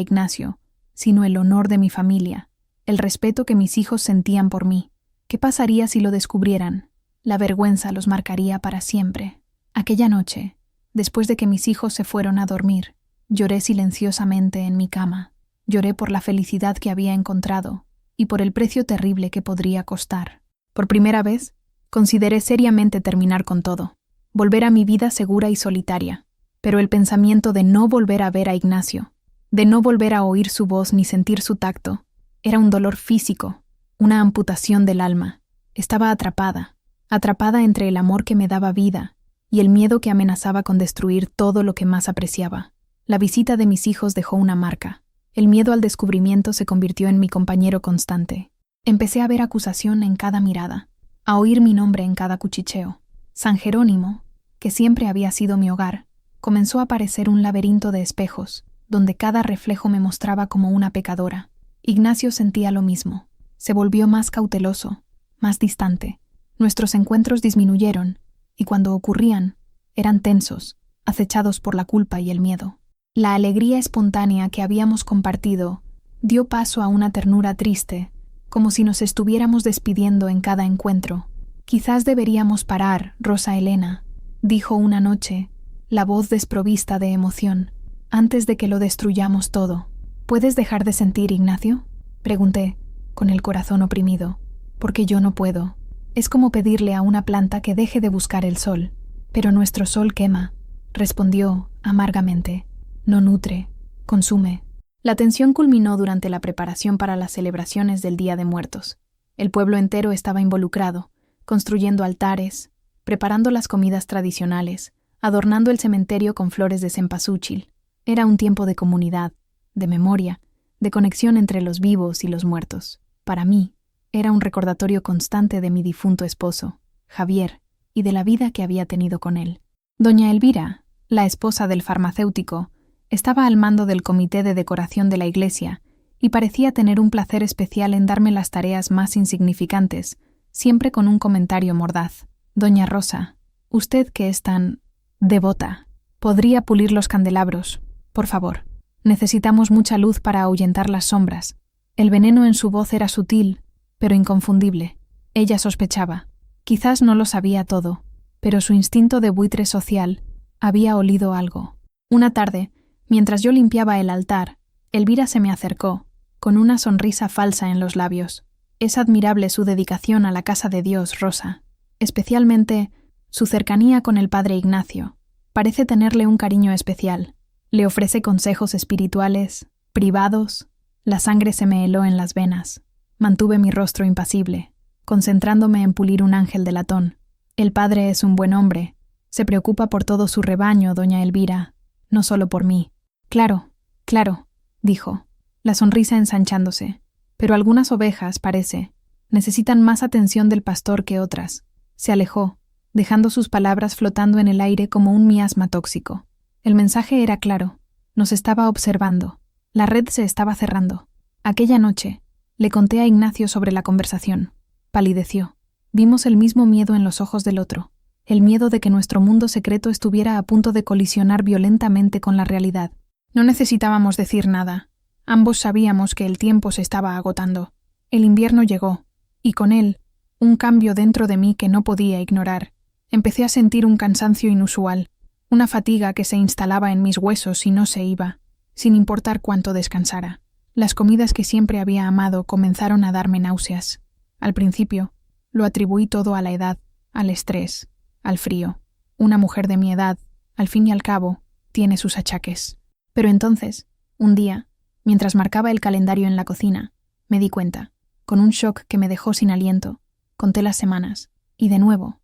Speaker 1: Ignacio, sino el honor de mi familia, el respeto que mis hijos sentían por mí. ¿Qué pasaría si lo descubrieran? La vergüenza los marcaría para siempre. Aquella noche, después de que mis hijos se fueron a dormir, lloré silenciosamente en mi cama. Lloré por la felicidad que había encontrado y por el precio terrible que podría costar. Por primera vez, consideré seriamente terminar con todo, volver a mi vida segura y solitaria, pero el pensamiento de no volver a ver a Ignacio, de no volver a oír su voz ni sentir su tacto, era un dolor físico, una amputación del alma. Estaba atrapada entre el amor que me daba vida y el miedo que amenazaba con destruir todo lo que más apreciaba. La visita de mis hijos dejó una marca. El miedo al descubrimiento se convirtió en mi compañero constante. Empecé a ver acusación en cada mirada, a oír mi nombre en cada cuchicheo. San Jerónimo, que siempre había sido mi hogar, comenzó a parecer un laberinto de espejos, donde cada reflejo me mostraba como una pecadora. Ignacio sentía lo mismo. Se volvió más cauteloso, más distante. Nuestros encuentros disminuyeron, y cuando ocurrían, eran tensos, acechados por la culpa y el miedo. La alegría espontánea que habíamos compartido dio paso a una ternura triste, como si nos estuviéramos despidiendo en cada encuentro. «Quizás deberíamos parar, Rosa Elena», dijo una noche, la voz desprovista de emoción, «antes de que lo destruyamos todo». «¿Puedes dejar de sentir, Ignacio?», pregunté, con el corazón oprimido. «Porque yo no puedo. Es como pedirle a una planta que deje de buscar el sol». «Pero nuestro sol quema», respondió amargamente. «No nutre, consume». La tensión culminó durante la preparación para las celebraciones del Día de Muertos. El pueblo entero estaba involucrado, construyendo altares, preparando las comidas tradicionales, adornando el cementerio con flores de cempasúchil. Era un tiempo de comunidad, de memoria, de conexión entre los vivos y los muertos. Para mí, era un recordatorio constante de mi difunto esposo, Javier, y de la vida que había tenido con él. Doña Elvira, la esposa del farmacéutico, estaba al mando del comité de decoración de la iglesia y parecía tener un placer especial en darme las tareas más insignificantes, siempre con un comentario mordaz. «Doña Rosa, usted que es tan devota, ¿podría pulir los candelabros? Por favor. Necesitamos mucha luz para ahuyentar las sombras». El veneno en su voz era sutil, pero inconfundible. Ella sospechaba. Quizás no lo sabía todo, pero su instinto de buitre social había olido algo. Una tarde, mientras yo limpiaba el altar, Elvira se me acercó, con una sonrisa falsa en los labios. «Es admirable su dedicación a la casa de Dios, Rosa. Especialmente su cercanía con el padre Ignacio. Parece tenerle un cariño especial. Le ofrece consejos espirituales, privados». La sangre se me heló en las venas. Mantuve mi rostro impasible, concentrándome en pulir un ángel de latón. El padre es un buen hombre. Se preocupa por todo su rebaño, doña Elvira, no solo por mí. Claro, claro, dijo, la sonrisa ensanchándose. Pero algunas ovejas, parece, necesitan más atención del pastor que otras. Se alejó, dejando sus palabras flotando en el aire como un miasma tóxico. El mensaje era claro. Nos estaba observando. La red se estaba cerrando. Aquella noche, le conté a Ignacio sobre la conversación. Palideció. Vimos el mismo miedo en los ojos del otro. El miedo de que nuestro mundo secreto estuviera a punto de colisionar violentamente con la realidad. No necesitábamos decir nada. Ambos sabíamos que el tiempo se estaba agotando. El invierno llegó, y con él, un cambio dentro de mí que no podía ignorar. Empecé a sentir un cansancio inusual, una fatiga que se instalaba en mis huesos y no se iba, sin importar cuánto descansara. Las comidas que siempre había amado comenzaron a darme náuseas. Al principio, lo atribuí todo a la edad, al estrés, al frío. Una mujer de mi edad, al fin y al cabo, tiene sus achaques. Pero entonces, un día, mientras marcaba el calendario en la cocina, me di cuenta, con un shock que me dejó sin aliento. Conté las semanas, y de nuevo,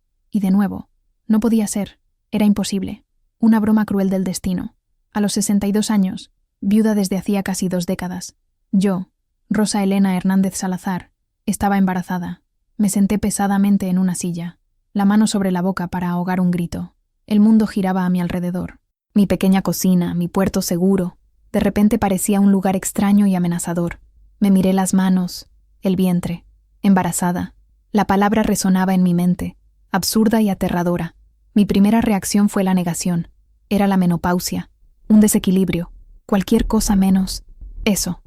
Speaker 1: no podía ser, era imposible. Una broma cruel del destino. A los 62 años, viuda desde hacía casi 2 décadas, yo, Rosa Elena Hernández Salazar, estaba embarazada. Me senté pesadamente en una silla, la mano sobre la boca para ahogar un grito. El mundo giraba a mi alrededor. Mi pequeña cocina, mi puerto seguro, de repente parecía un lugar extraño y amenazador. Me miré las manos, el vientre, embarazada. La palabra resonaba en mi mente, absurda y aterradora. Mi primera reacción fue la negación. Era la menopausia, un desequilibrio, cualquier cosa menos eso.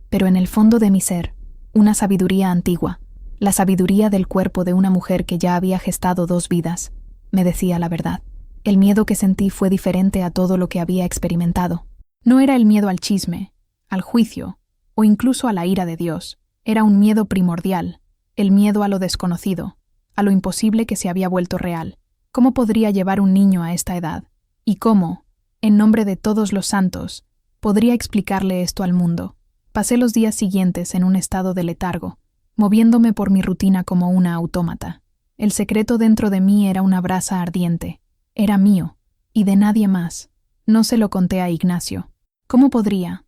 Speaker 1: Pero en el fondo de mi ser, una sabiduría antigua, la sabiduría del cuerpo de una mujer que ya había gestado 2 vidas, me decía la verdad. El miedo que sentí fue diferente a todo lo que había experimentado. No era el miedo al chisme, al juicio, o incluso a la ira de Dios. Era un miedo primordial, el miedo a lo desconocido, a lo imposible que se había vuelto real. ¿Cómo podría llevar un niño a esta edad? ¿Y cómo, en nombre de todos los santos, podría explicarle esto al mundo? Pasé los días siguientes en un estado de letargo, moviéndome por mi rutina como una autómata. El secreto dentro de mí era una brasa ardiente. Era mío, y de nadie más. No se lo conté a Ignacio. ¿Cómo podría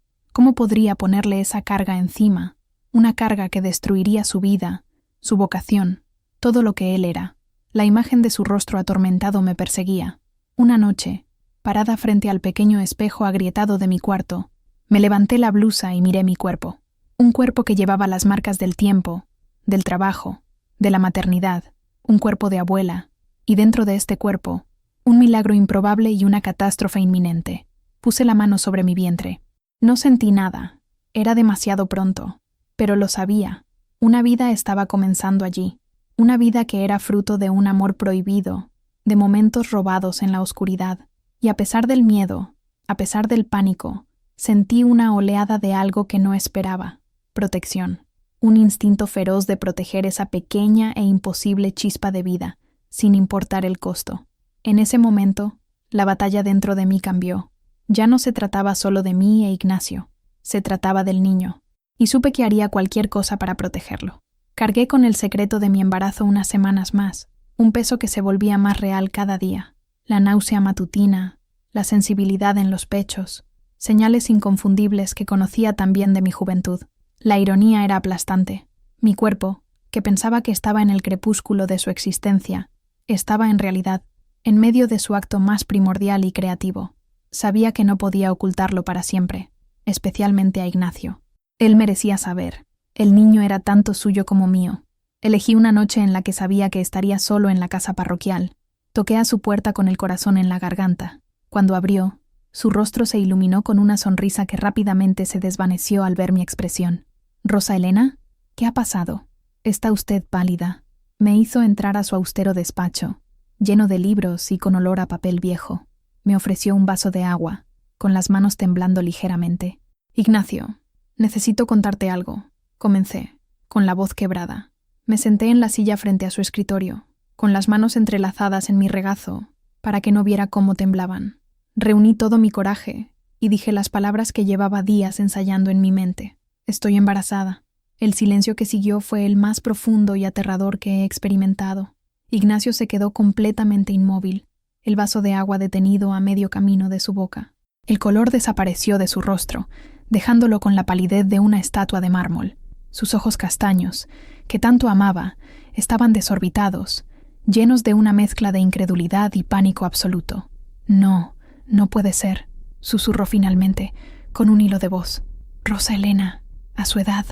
Speaker 1: ponerle esa carga encima? Una carga que destruiría su vida, su vocación, todo lo que él era. La imagen de su rostro atormentado me perseguía. Una noche, parada frente al pequeño espejo agrietado de mi cuarto, me levanté la blusa y miré mi cuerpo. Un cuerpo que llevaba las marcas del tiempo, del trabajo, de la maternidad, un cuerpo de abuela, y dentro de este cuerpo, un milagro improbable y una catástrofe inminente. Puse la mano sobre mi vientre. No sentí nada. Era demasiado pronto. Pero lo sabía. Una vida estaba comenzando allí. Una vida que era fruto de un amor prohibido, de momentos robados en la oscuridad. Y a pesar del miedo, a pesar del pánico, sentí una oleada de algo que no esperaba. Protección. Un instinto feroz de proteger esa pequeña e imposible chispa de vida, sin importar el costo. En ese momento, la batalla dentro de mí cambió. Ya no se trataba solo de mí e Ignacio, se trataba del niño, y supe que haría cualquier cosa para protegerlo. Cargué con el secreto de mi embarazo unas semanas más, un peso que se volvía más real cada día. La náusea matutina, la sensibilidad en los pechos, señales inconfundibles que conocía también de mi juventud. La ironía era aplastante. Mi cuerpo, que pensaba que estaba en el crepúsculo de su existencia, estaba en realidad en medio de su acto más primordial y creativo. Sabía que no podía ocultarlo para siempre, especialmente a Ignacio. Él merecía saber. El niño era tanto suyo como mío. Elegí una noche en la que sabía que estaría solo en la casa parroquial. Toqué a su puerta con el corazón en la garganta. Cuando abrió, su rostro se iluminó con una sonrisa que rápidamente se desvaneció al ver mi expresión. «¿Rosa Elena? ¿Qué ha pasado? Está usted pálida». Me hizo entrar a su austero despacho, lleno de libros y con olor a papel viejo. Me ofreció un vaso de agua, con las manos temblando ligeramente. «Ignacio, necesito contarte algo», comencé, con la voz quebrada. Me senté en la silla frente a su escritorio, con las manos entrelazadas en mi regazo, para que no viera cómo temblaban. Reuní todo mi coraje y dije las palabras que llevaba días ensayando en mi mente. «Estoy embarazada. El silencio que siguió fue el más profundo y aterrador que he experimentado. Ignacio se quedó completamente inmóvil, el vaso de agua detenido a medio camino de su boca. El color desapareció de su rostro, dejándolo con la palidez de una estatua de mármol. Sus ojos castaños, que tanto amaba, estaban desorbitados, llenos de una mezcla de incredulidad y pánico absoluto. No, no puede ser, susurró finalmente, con un hilo de voz. Rosa Elena, a su edad,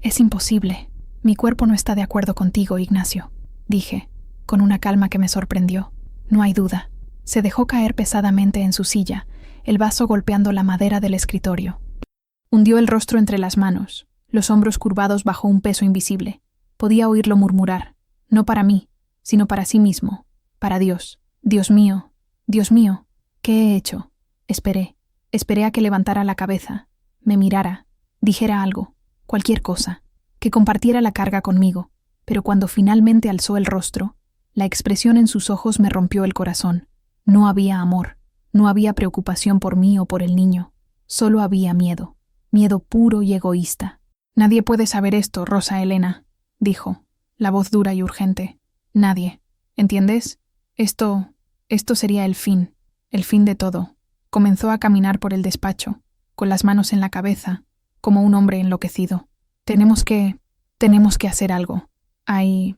Speaker 1: es imposible. Mi cuerpo no está de acuerdo contigo, Ignacio, dije, con una calma que me sorprendió. No hay duda. Se dejó caer pesadamente en su silla, el vaso golpeando la madera del escritorio. Hundió el rostro entre las manos, los hombros curvados bajo un peso invisible. Podía oírlo murmurar, no para mí, sino para sí mismo, para Dios. Dios mío, ¿qué he hecho? Esperé a que levantara la cabeza, me mirara, dijera algo, cualquier cosa, que compartiera la carga conmigo, pero cuando finalmente alzó el rostro, la expresión en sus ojos me rompió el corazón. No había amor, no había preocupación por mí o por el niño, solo había miedo, miedo puro y egoísta. Nadie puede saber esto, Rosa Elena, dijo, la voz dura y urgente. Nadie, ¿entiendes? Esto sería el fin de todo. Comenzó a caminar por el despacho, con las manos en la cabeza, como un hombre enloquecido. Tenemos que hacer algo. Hay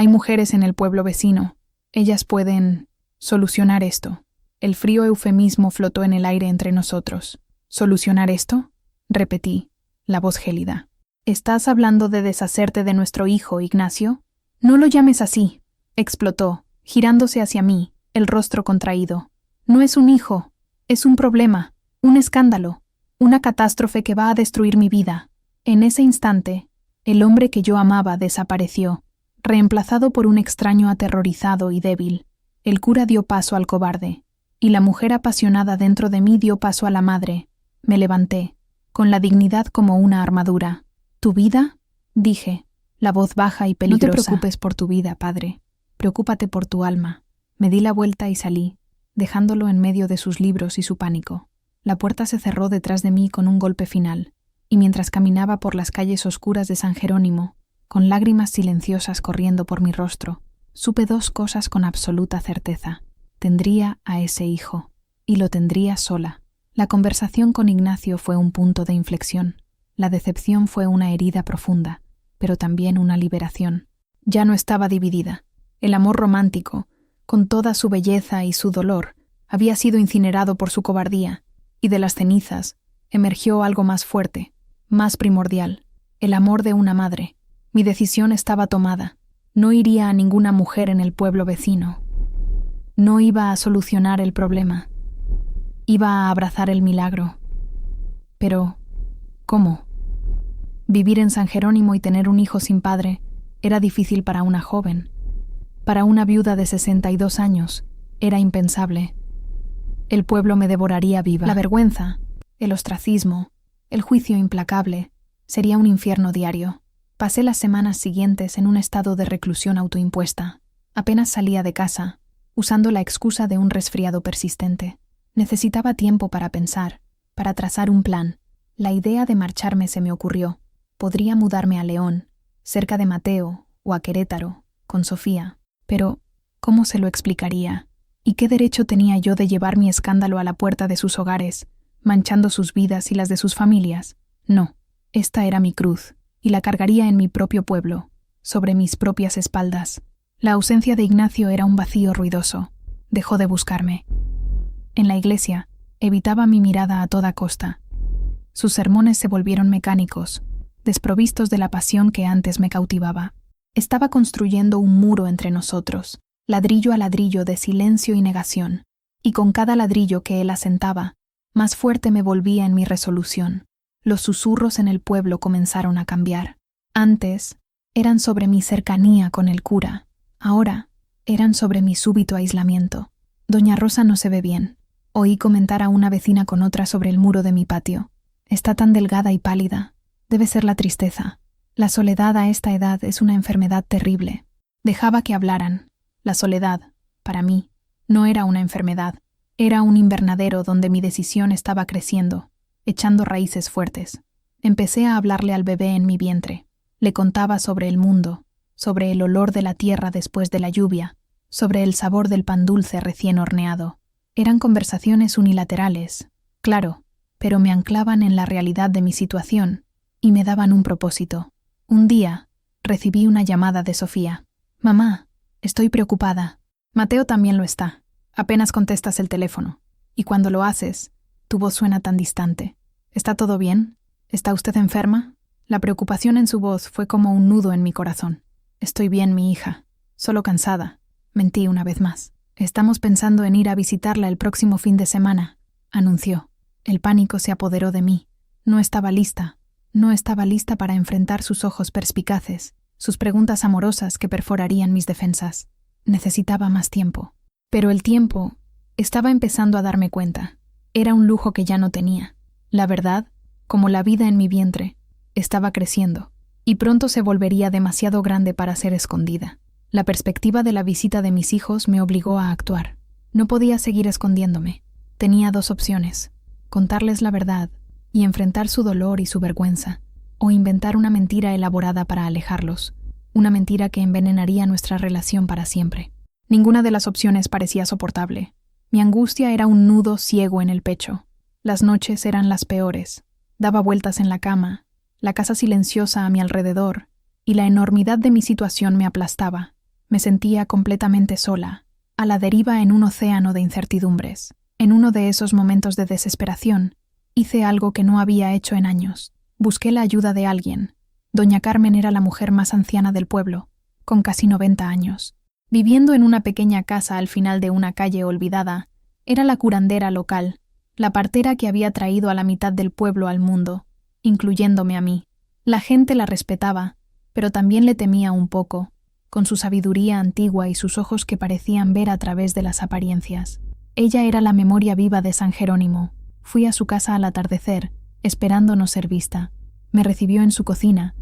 Speaker 1: mujeres en el pueblo vecino. Ellas pueden solucionar esto. El frío eufemismo flotó en el aire entre nosotros. ¿Solucionar esto? Repetí, la voz gélida. ¿Estás hablando de deshacerte de nuestro hijo, Ignacio? No lo llames así, explotó, girándose hacia mí, el rostro contraído. No es un hijo, es un problema, un escándalo, una catástrofe que va a destruir mi vida. En ese instante, el hombre que yo amaba desapareció, reemplazado por un extraño aterrorizado y débil. El cura dio paso al cobarde, y la mujer apasionada dentro de mí dio paso a la madre. Me levanté, con la dignidad como una armadura. ¿Tu vida? Dije, la voz baja y peligrosa. No te preocupes por tu vida, padre. Preocúpate por tu alma. Me di la vuelta y salí, dejándolo en medio de sus libros y su pánico. La puerta se cerró detrás de mí con un golpe final, y mientras caminaba por las calles oscuras de San Jerónimo, con lágrimas silenciosas corriendo por mi rostro, supe dos cosas con absoluta certeza. Tendría a ese hijo, y lo tendría sola. La conversación con Ignacio fue un punto de inflexión. La decepción fue una herida profunda, pero también una liberación. Ya no estaba dividida. El amor romántico, con toda su belleza y su dolor, había sido incinerado por su cobardía, y de las cenizas emergió algo más fuerte, más primordial, el amor de una madre. Mi decisión estaba tomada. No iría a ninguna mujer en el pueblo vecino. No iba a solucionar el problema. Iba a abrazar el milagro. Pero, ¿cómo? Vivir en San Jerónimo y tener un hijo sin padre era difícil para una joven. Para una viuda de 62 años, era impensable. El pueblo me devoraría viva. La vergüenza, el ostracismo, el juicio implacable, sería un infierno diario. Pasé las semanas siguientes en un estado de reclusión autoimpuesta. Apenas salía de casa, usando la excusa de un resfriado persistente. Necesitaba tiempo para pensar, para trazar un plan. La idea de marcharme se me ocurrió. Podría mudarme a León, cerca de Mateo, o a Querétaro, con Sofía. Pero, ¿cómo se lo explicaría? ¿Y qué derecho tenía yo de llevar mi escándalo a la puerta de sus hogares, manchando sus vidas y las de sus familias? No, esta era mi cruz, y la cargaría en mi propio pueblo, sobre mis propias espaldas. La ausencia de Ignacio era un vacío ruidoso. Dejó de buscarme. En la iglesia, evitaba mi mirada a toda costa. Sus sermones se volvieron mecánicos, desprovistos de la pasión que antes me cautivaba. Estaba construyendo un muro entre nosotros, ladrillo a ladrillo de silencio y negación, y con cada ladrillo que él asentaba, más fuerte me volvía en mi resolución. Los susurros en el pueblo comenzaron a cambiar. Antes, eran sobre mi cercanía con el cura. Ahora, eran sobre mi súbito aislamiento. Doña Rosa no se ve bien. Oí comentar a una vecina con otra sobre el muro de mi patio. Está tan delgada y pálida. Debe ser la tristeza. La soledad a esta edad es una enfermedad terrible. Dejaba que hablaran. La soledad, para mí, no era una enfermedad. Era un invernadero donde mi decisión estaba creciendo, echando raíces fuertes. Empecé a hablarle al bebé en mi vientre. Le contaba sobre el mundo, sobre el olor de la tierra después de la lluvia, sobre el sabor del pan dulce recién horneado. Eran conversaciones unilaterales, claro, pero me anclaban en la realidad de mi situación y me daban un propósito. Un día, recibí una llamada de Sofía. «Mamá, estoy preocupada». Mateo también lo está. Apenas contestas el teléfono. Y cuando lo haces, tu voz suena tan distante. ¿Está todo bien? ¿Está usted enferma? La preocupación en su voz fue como un nudo en mi corazón. «Estoy bien, mi hija. Solo cansada». Mentí una vez más. «Estamos pensando en ir a visitarla el próximo fin de semana», anunció. El pánico se apoderó de mí. No estaba lista. No estaba lista para enfrentar sus ojos perspicaces, sus preguntas amorosas que perforarían mis defensas. Necesitaba más tiempo. Pero el tiempo, estaba empezando a darme cuenta. Era un lujo que ya no tenía. La verdad, como la vida en mi vientre, estaba creciendo, y pronto se volvería demasiado grande para ser escondida. La perspectiva de la visita de mis hijos me obligó a actuar. No podía seguir escondiéndome. Tenía dos opciones: contarles la verdad y enfrentar su dolor y su vergüenza, o inventar una mentira elaborada para alejarlos, una mentira que envenenaría nuestra relación para siempre. Ninguna de las opciones parecía soportable. Mi angustia era un nudo ciego en el pecho. Las noches eran las peores. Daba vueltas en la cama, la casa silenciosa a mi alrededor, y la enormidad de mi situación me aplastaba. Me sentía completamente sola, a la deriva en un océano de incertidumbres. En uno de esos momentos de desesperación, hice algo que no había hecho en años. Busqué la ayuda de alguien. Doña Carmen era la mujer más anciana del pueblo, con casi 90 años. Viviendo en una pequeña casa al final de una calle olvidada, era la curandera local, la partera que había traído a la mitad del pueblo al mundo, incluyéndome a mí. La gente la respetaba, pero también le temía un poco, con su sabiduría antigua y sus ojos que parecían ver a través de las apariencias. Ella era la memoria viva de San Jerónimo. Fui a su casa al atardecer, esperando no ser vista. Me recibió en su cocina,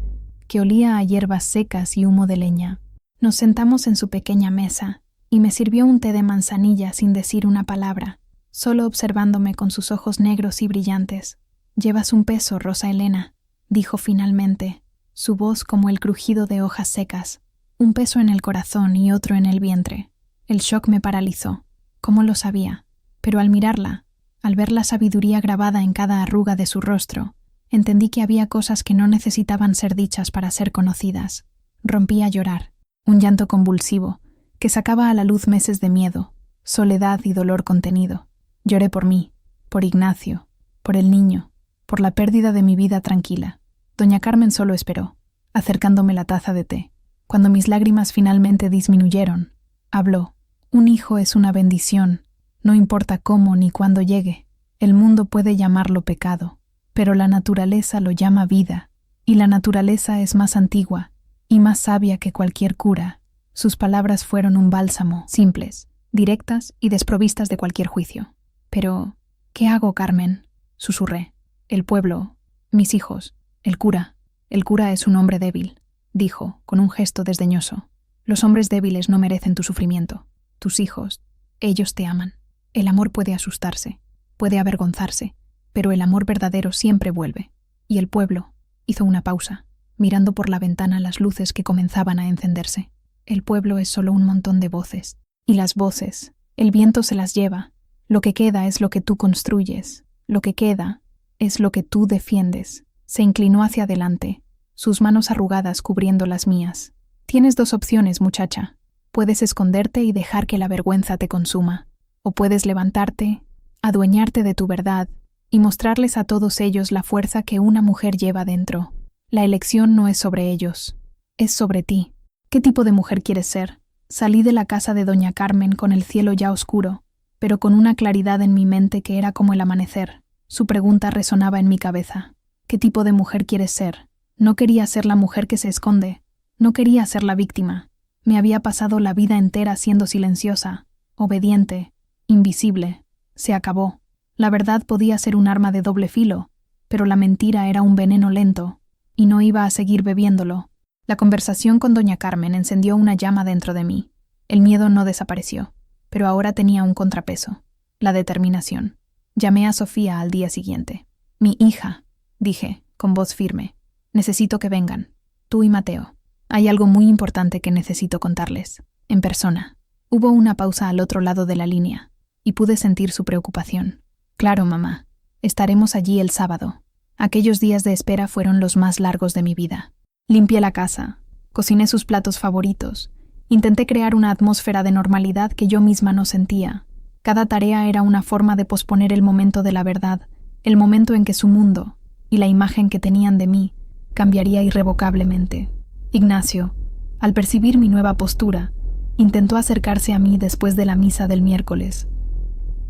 Speaker 1: que olía a hierbas secas y humo de leña. Nos sentamos en su pequeña mesa, y me sirvió un té de manzanilla sin decir una palabra, solo observándome con sus ojos negros y brillantes. «Llevas un peso, Rosa Elena», dijo finalmente, su voz como el crujido de hojas secas. Un peso en el corazón y otro en el vientre. El shock me paralizó. ¿Cómo lo sabía? Pero al mirarla, al ver la sabiduría grabada en cada arruga de su rostro, entendí que había cosas que no necesitaban ser dichas para ser conocidas. Rompí a llorar, un llanto convulsivo, que sacaba a la luz meses de miedo, soledad y dolor contenido. Lloré por mí, por Ignacio, por el niño, por la pérdida de mi vida tranquila. Doña Carmen solo esperó, acercándome la taza de té. Cuando mis lágrimas finalmente disminuyeron, habló. «Un hijo es una bendición, no importa cómo ni cuándo llegue. El mundo puede llamarlo pecado, pero la naturaleza lo llama vida, y la naturaleza es más antigua y más sabia que cualquier cura». Sus palabras fueron un bálsamo, simples, directas y desprovistas de cualquier juicio. «Pero, ¿qué hago, Carmen?», susurré. «El pueblo, mis hijos, el cura. El cura es un hombre débil», dijo, con un gesto desdeñoso. «Los hombres débiles no merecen tu sufrimiento. Tus hijos, ellos te aman. El amor puede asustarse, puede avergonzarse, pero el amor verdadero siempre vuelve». Y el pueblo hizo una pausa, mirando por la ventana las luces que comenzaban a encenderse. «El pueblo es solo un montón de voces. Y las voces, el viento se las lleva. Lo que queda es lo que tú construyes. Lo que queda es lo que tú defiendes». Se inclinó hacia adelante, sus manos arrugadas cubriendo las mías. «Tienes dos opciones, muchacha. Puedes esconderte y dejar que la vergüenza te consuma, o puedes levantarte, adueñarte de tu verdad y mostrarles a todos ellos la fuerza que una mujer lleva dentro. La elección no es sobre ellos, es sobre ti. ¿Qué tipo de mujer quieres ser?». Salí de la casa de doña Carmen con el cielo ya oscuro, pero con una claridad en mi mente que era como el amanecer. Su pregunta resonaba en mi cabeza. ¿Qué tipo de mujer quieres ser? No quería ser la mujer que se esconde. No quería ser la víctima. Me había pasado la vida entera siendo silenciosa, obediente, invisible. Se acabó. La verdad podía ser un arma de doble filo, pero la mentira era un veneno lento, y no iba a seguir bebiéndolo. La conversación con doña Carmen encendió una llama dentro de mí. El miedo no desapareció, pero ahora tenía un contrapeso: la determinación. Llamé a Sofía al día siguiente. «Mi hija», dije, con voz firme, «necesito que vengan. Tú y Mateo. Hay algo muy importante que necesito contarles. En persona. Hubo una pausa al otro lado de la línea, y pude sentir su preocupación. Claro, mamá. Estaremos allí el sábado. Aquellos días de espera fueron los más largos de mi vida. Limpié la casa, cociné sus platos favoritos, intenté crear una atmósfera de normalidad que yo misma no sentía. Cada tarea era una forma de posponer el momento de la verdad, el momento en que su mundo, y la imagen que tenían de mí, cambiaría irrevocablemente. Ignacio, al percibir mi nueva postura, intentó acercarse a mí después de la misa del miércoles.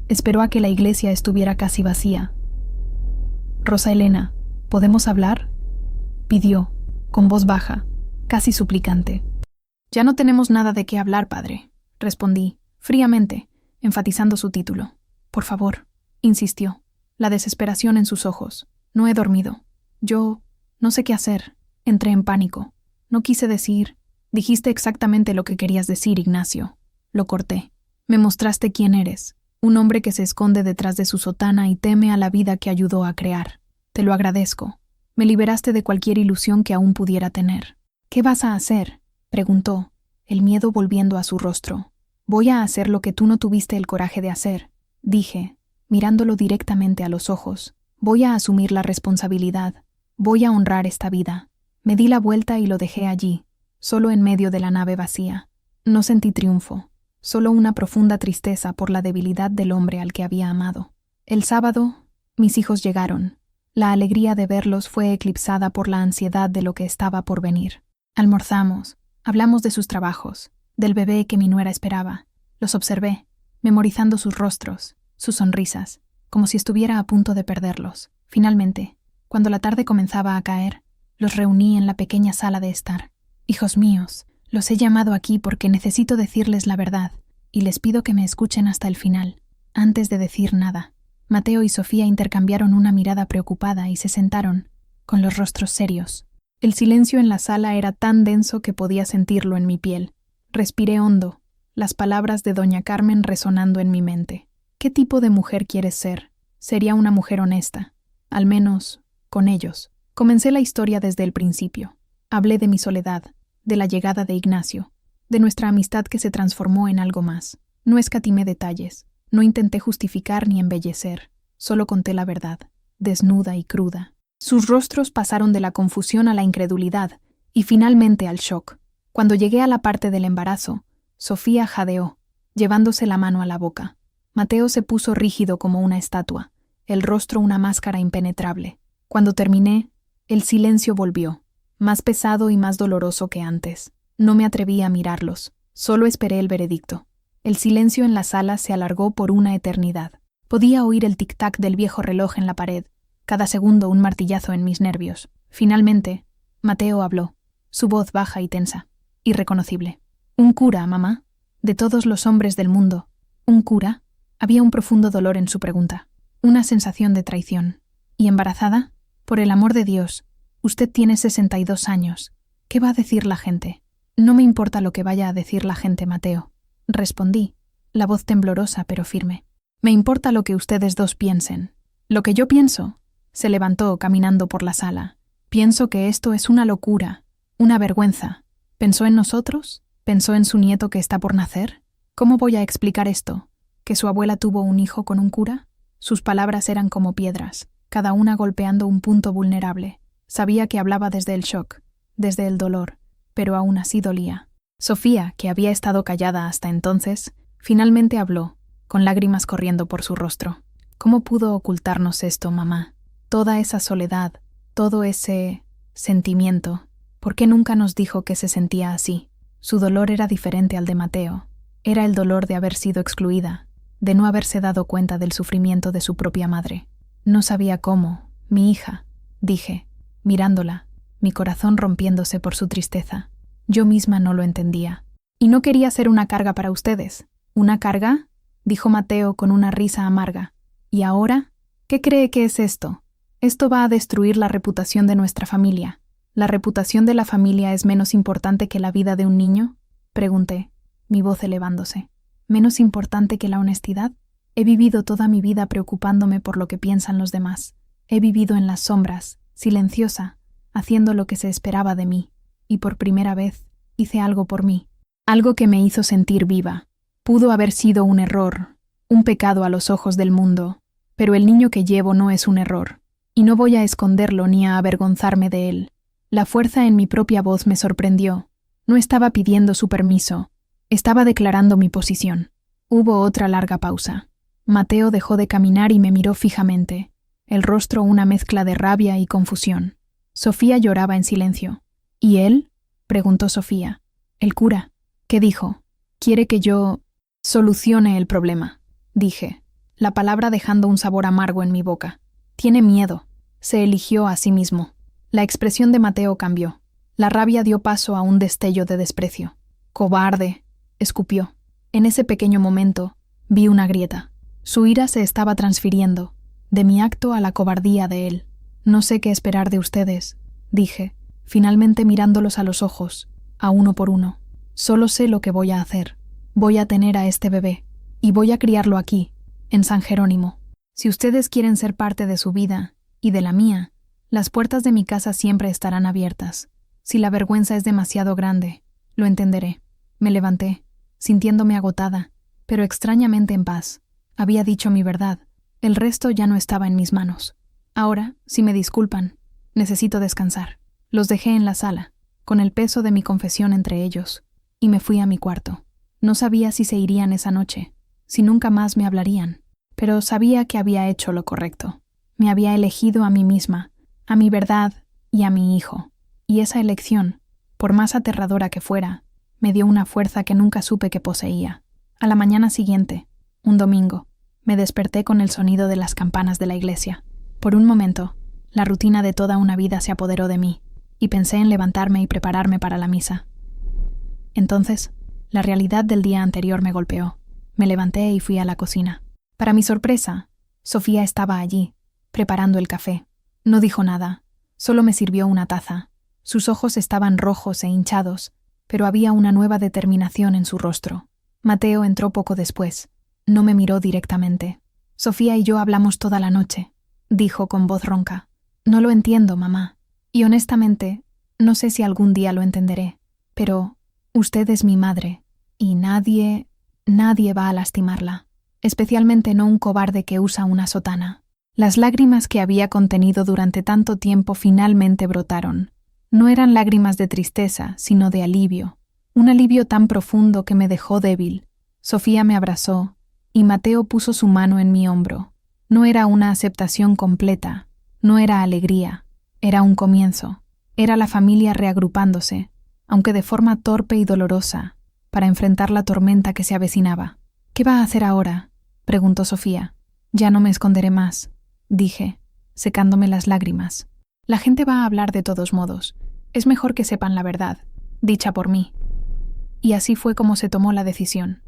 Speaker 1: Esperó a que la iglesia estuviera casi vacía. «Rosa Elena, ¿podemos hablar?», pidió, con voz baja, casi suplicante. «Ya no tenemos nada de qué hablar, padre», respondí, fríamente, enfatizando su título. «Por favor», insistió, la desesperación en sus ojos. «No he dormido. Yo no sé qué hacer. Entré en pánico. No quise decir...». «Dijiste exactamente lo que querías decir, Ignacio». Lo corté. «Me mostraste quién eres. Un hombre que se esconde detrás de su sotana y teme a la vida que ayudó a crear. Te lo agradezco. Me liberaste de cualquier ilusión que aún pudiera tener». «¿Qué vas a hacer?», preguntó, el miedo volviendo a su rostro. «Voy a hacer lo que tú no tuviste el coraje de hacer», dije, mirándolo directamente a los ojos. «Voy a asumir la responsabilidad. Voy a honrar esta vida». Me di la vuelta y lo dejé allí, solo en medio de la nave vacía. No sentí triunfo, solo una profunda tristeza por la debilidad del hombre al que había amado. El sábado, mis hijos llegaron. La alegría de verlos fue eclipsada por la ansiedad de lo que estaba por venir. Almorzamos, hablamos de sus trabajos, del bebé que mi nuera esperaba. Los observé, memorizando sus rostros, sus sonrisas, como si estuviera a punto de perderlos. Finalmente, cuando la tarde comenzaba a caer, los reuní en la pequeña sala de estar. «Hijos míos, los he llamado aquí porque necesito decirles la verdad, y les pido que me escuchen hasta el final, antes de decir nada». Mateo y Sofía intercambiaron una mirada preocupada y se sentaron, con los rostros serios. El silencio en la sala era tan denso que podía sentirlo en mi piel. Respiré hondo, las palabras de doña Carmen resonando en mi mente. «¿Qué tipo de mujer quieres ser?». «Sería una mujer honesta, al menos, con ellos». Comencé la historia desde el principio. Hablé de mi soledad, de la llegada de Ignacio, de nuestra amistad que se transformó en algo más. No escatimé detalles, no intenté justificar ni embellecer, solo conté la verdad, desnuda y cruda. Sus rostros pasaron de la confusión a la incredulidad y finalmente al shock. Cuando llegué a la parte del embarazo, Sofía jadeó, llevándose la mano a la boca. Mateo se puso rígido como una estatua, el rostro una máscara impenetrable. Cuando terminé, el silencio volvió, más pesado y más doloroso que antes. No me atreví a mirarlos, solo esperé el veredicto. El silencio en la sala se alargó por una eternidad. Podía oír el tic-tac del viejo reloj en la pared, cada segundo un martillazo en mis nervios. Finalmente, Mateo habló, su voz baja y tensa, irreconocible. «¿Un cura, mamá? De todos los hombres del mundo, ¿un cura?». Había un profundo dolor en su pregunta, una sensación de traición. «¿Y embarazada? Por el amor de Dios, usted tiene 62 años. ¿Qué va a decir la gente?». «No me importa lo que vaya a decir la gente, Mateo», respondí, la voz temblorosa pero firme. «Me importa lo que ustedes dos piensen». «Lo que yo pienso», se levantó caminando por la sala. «Pienso que esto es una locura, una vergüenza». «¿Pensó en nosotros? ¿Pensó en su nieto que está por nacer? ¿Cómo voy a explicar esto? ¿Que su abuela tuvo un hijo con un cura?». Sus palabras eran como piedras, cada una golpeando un punto vulnerable. Sabía que hablaba desde el shock, desde el dolor, pero aún así dolía. Sofía, que había estado callada hasta entonces, finalmente habló, con lágrimas corriendo por su rostro. «¿Cómo pudo ocultarnos esto, mamá? Toda esa soledad, todo ese sentimiento. ¿Por qué nunca nos dijo que se sentía así?». Su dolor era diferente al de Mateo. Era el dolor de haber sido excluida, de no haberse dado cuenta del sufrimiento de su propia madre. «No sabía cómo, mi hija», dije, mirándola, mi corazón rompiéndose por su tristeza. Yo misma no lo entendía. «Y no quería ser una carga para ustedes». «¿Una carga?», dijo Mateo con una risa amarga. «¿Y ahora? ¿Qué cree que es esto? Esto va a destruir la reputación de nuestra familia». «¿La reputación de la familia es menos importante que la vida de un niño?», pregunté, mi voz elevándose. «¿Menos importante que la honestidad? He vivido toda mi vida preocupándome por lo que piensan los demás. He vivido en las sombras, silenciosa, haciendo lo que se esperaba de mí. y por primera vez hice algo por mí. Algo que me hizo sentir viva. Pudo haber sido un error, un pecado a los ojos del mundo, pero el niño que llevo no es un error, y no voy a esconderlo ni a avergonzarme de él. La fuerza en mi propia voz me sorprendió. No estaba pidiendo su permiso, estaba declarando mi posición. Hubo otra larga pausa. Mateo dejó de caminar y me miró fijamente, el rostro una mezcla de rabia y confusión. Sofía lloraba en silencio. ¿Y él?, preguntó Sofía. El cura. ¿Qué dijo? Quiere que yo solucione el problema, dije, la palabra dejando un sabor amargo en mi boca. Tiene miedo. Se eligió a sí mismo. La expresión de Mateo cambió. La rabia dio paso a un destello de desprecio. «Cobarde», escupió. En ese pequeño momento vi una grieta. Su ira se estaba transfiriendo, de mi acto a la cobardía de él. «No sé qué esperar de ustedes», dije, finalmente mirándolos a los ojos, a uno por uno. «Solo sé lo que voy a hacer. Voy a tener a este bebé, y voy a criarlo aquí, en San Jerónimo. Si ustedes quieren ser parte de su vida, y de la mía, las puertas de mi casa siempre estarán abiertas. Si la vergüenza es demasiado grande, lo entenderé». Me levanté, sintiéndome agotada, pero extrañamente en paz. Había dicho mi verdad. El resto ya no estaba en mis manos. Ahora, si me disculpan, necesito descansar. Los dejé en la sala, con el peso de mi confesión entre ellos, y me fui a mi cuarto. No sabía si se irían esa noche, si nunca más me hablarían, pero sabía que había hecho lo correcto. Me había elegido a mí misma, a mi verdad y a mi hijo, y esa elección, por más aterradora que fuera, me dio una fuerza que nunca supe que poseía. A la mañana siguiente, un domingo, me desperté con el sonido de las campanas de la iglesia. Por un momento, la rutina de toda una vida se apoderó de mí, y pensé en levantarme y prepararme para la misa. Entonces, la realidad del día anterior me golpeó. Me levanté y fui a la cocina. Para mi sorpresa, Sofía estaba allí, preparando el café. No dijo nada, solo me sirvió una taza. Sus ojos estaban rojos e hinchados, pero había una nueva determinación en su rostro. Mateo entró poco después. No me miró directamente. «Sofía y yo hablamos toda la noche», dijo con voz ronca. «No lo entiendo, mamá. Y honestamente, no sé si algún día lo entenderé. Pero usted es mi madre, y nadie va a lastimarla. Especialmente no un cobarde que usa una sotana». Las lágrimas que había contenido durante tanto tiempo finalmente brotaron. No eran lágrimas de tristeza, sino de alivio. Un alivio tan profundo que me dejó débil. Sofía me abrazó, y Mateo puso su mano en mi hombro. No era una aceptación completa, no era alegría, era un comienzo. Era la familia reagrupándose, aunque de forma torpe y dolorosa, para enfrentar la tormenta que se avecinaba. «¿Qué va a hacer ahora?», preguntó Sofía. «Ya no me esconderé más», dije, secándome las lágrimas. «La gente va a hablar de todos modos. Es mejor que sepan la verdad, dicha por mí». Y así fue como se tomó la decisión.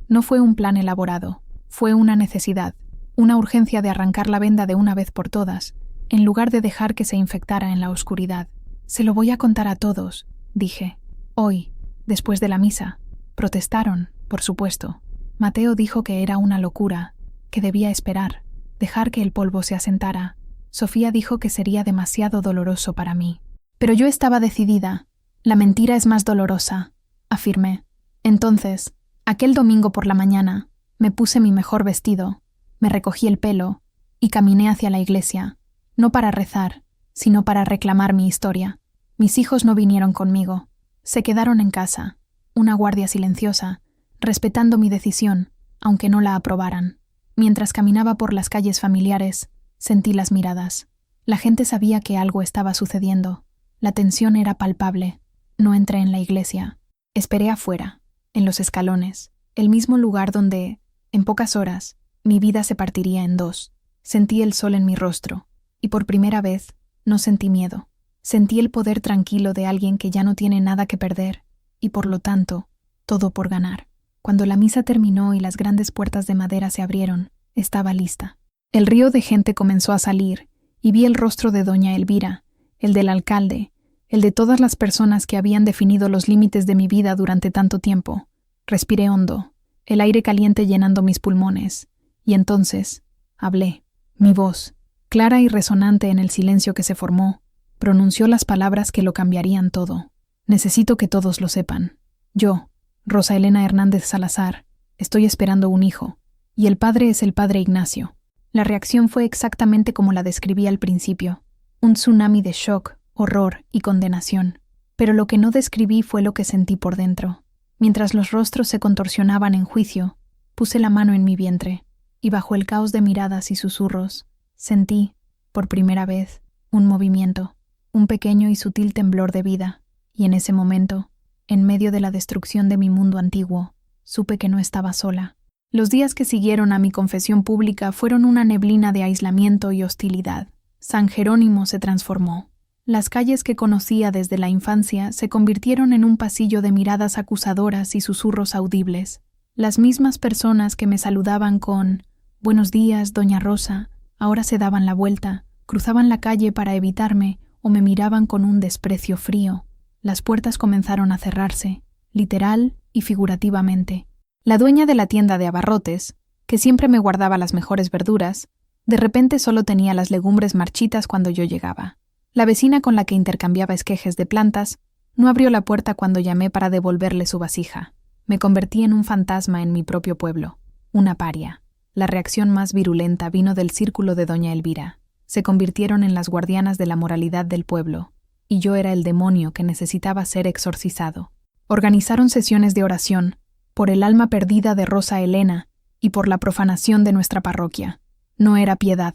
Speaker 1: No fue un plan elaborado, fue una necesidad, una urgencia de arrancar la venda de una vez por todas, en lugar de dejar que se infectara en la oscuridad. «Se lo voy a contar a todos», dije. «Hoy, después de la misa». Protestaron, por supuesto. Mateo dijo que era una locura, que debía esperar, dejar que el polvo se asentara. Sofía dijo que sería demasiado doloroso para mí. Pero yo estaba decidida. «La mentira es más dolorosa», afirmé. Entonces, aquel domingo por la mañana, me puse mi mejor vestido, me recogí el pelo y caminé hacia la iglesia, no para rezar, sino para reclamar mi historia. Mis hijos no vinieron conmigo, se quedaron en casa, una guardia silenciosa, respetando mi decisión, aunque no la aprobaran. Mientras caminaba por las calles familiares, sentí las miradas. La gente sabía que algo estaba sucediendo. La tensión era palpable. No entré en la iglesia. Esperé afuera, en los escalones, el mismo lugar donde, en pocas horas, mi vida se partiría en dos. Sentí el sol en mi rostro, y por primera vez no sentí miedo. Sentí el poder tranquilo de alguien que ya no tiene nada que perder, y por lo tanto, todo por ganar. Cuando la misa terminó y las grandes puertas de madera se abrieron, estaba lista. El río de gente comenzó a salir, y vi el rostro de doña Elvira, el del alcalde, el de todas las personas que habían definido los límites de mi vida durante tanto tiempo. Respiré hondo, el aire caliente llenando mis pulmones, y entonces hablé. Mi voz, clara y resonante en el silencio que se formó, Pronunció las palabras que lo cambiarían todo. Necesito que todos lo sepan. Yo, Rosa Elena Hernández Salazar, estoy esperando un hijo, y el padre es el padre Ignacio. La reacción fue exactamente como la describí al principio, un tsunami de shock, horror y condenación. Pero lo que no describí fue lo que sentí por dentro. Mientras los rostros se contorsionaban en juicio, puse la mano en mi vientre, y bajo el caos de miradas y susurros, sentí, por primera vez, un movimiento, un pequeño y sutil temblor de vida, y en ese momento, en medio de la destrucción de mi mundo antiguo, supe que no estaba sola. Los días que siguieron a mi confesión pública fueron una neblina de aislamiento y hostilidad. San Jerónimo se transformó. Las calles que conocía desde la infancia se convirtieron en un pasillo de miradas acusadoras y susurros audibles. Las mismas personas que me saludaban con «Buenos días, doña Rosa», ahora se daban la vuelta, cruzaban la calle para evitarme o me miraban con un desprecio frío. Las puertas comenzaron a cerrarse, literal y figurativamente. La dueña de la tienda de abarrotes, que siempre me guardaba las mejores verduras, de repente solo tenía las legumbres marchitas cuando yo llegaba. La vecina con la que intercambiaba esquejes de plantas no abrió la puerta cuando llamé para devolverle su vasija. Me convertí en un fantasma en mi propio pueblo, una paria. La reacción más virulenta vino del círculo de doña Elvira. Se convirtieron en las guardianas de la moralidad del pueblo, y yo era el demonio que necesitaba ser exorcizado. Organizaron sesiones de oración, por el alma perdida de Rosa Elena y por la profanación de nuestra parroquia. No era piedad,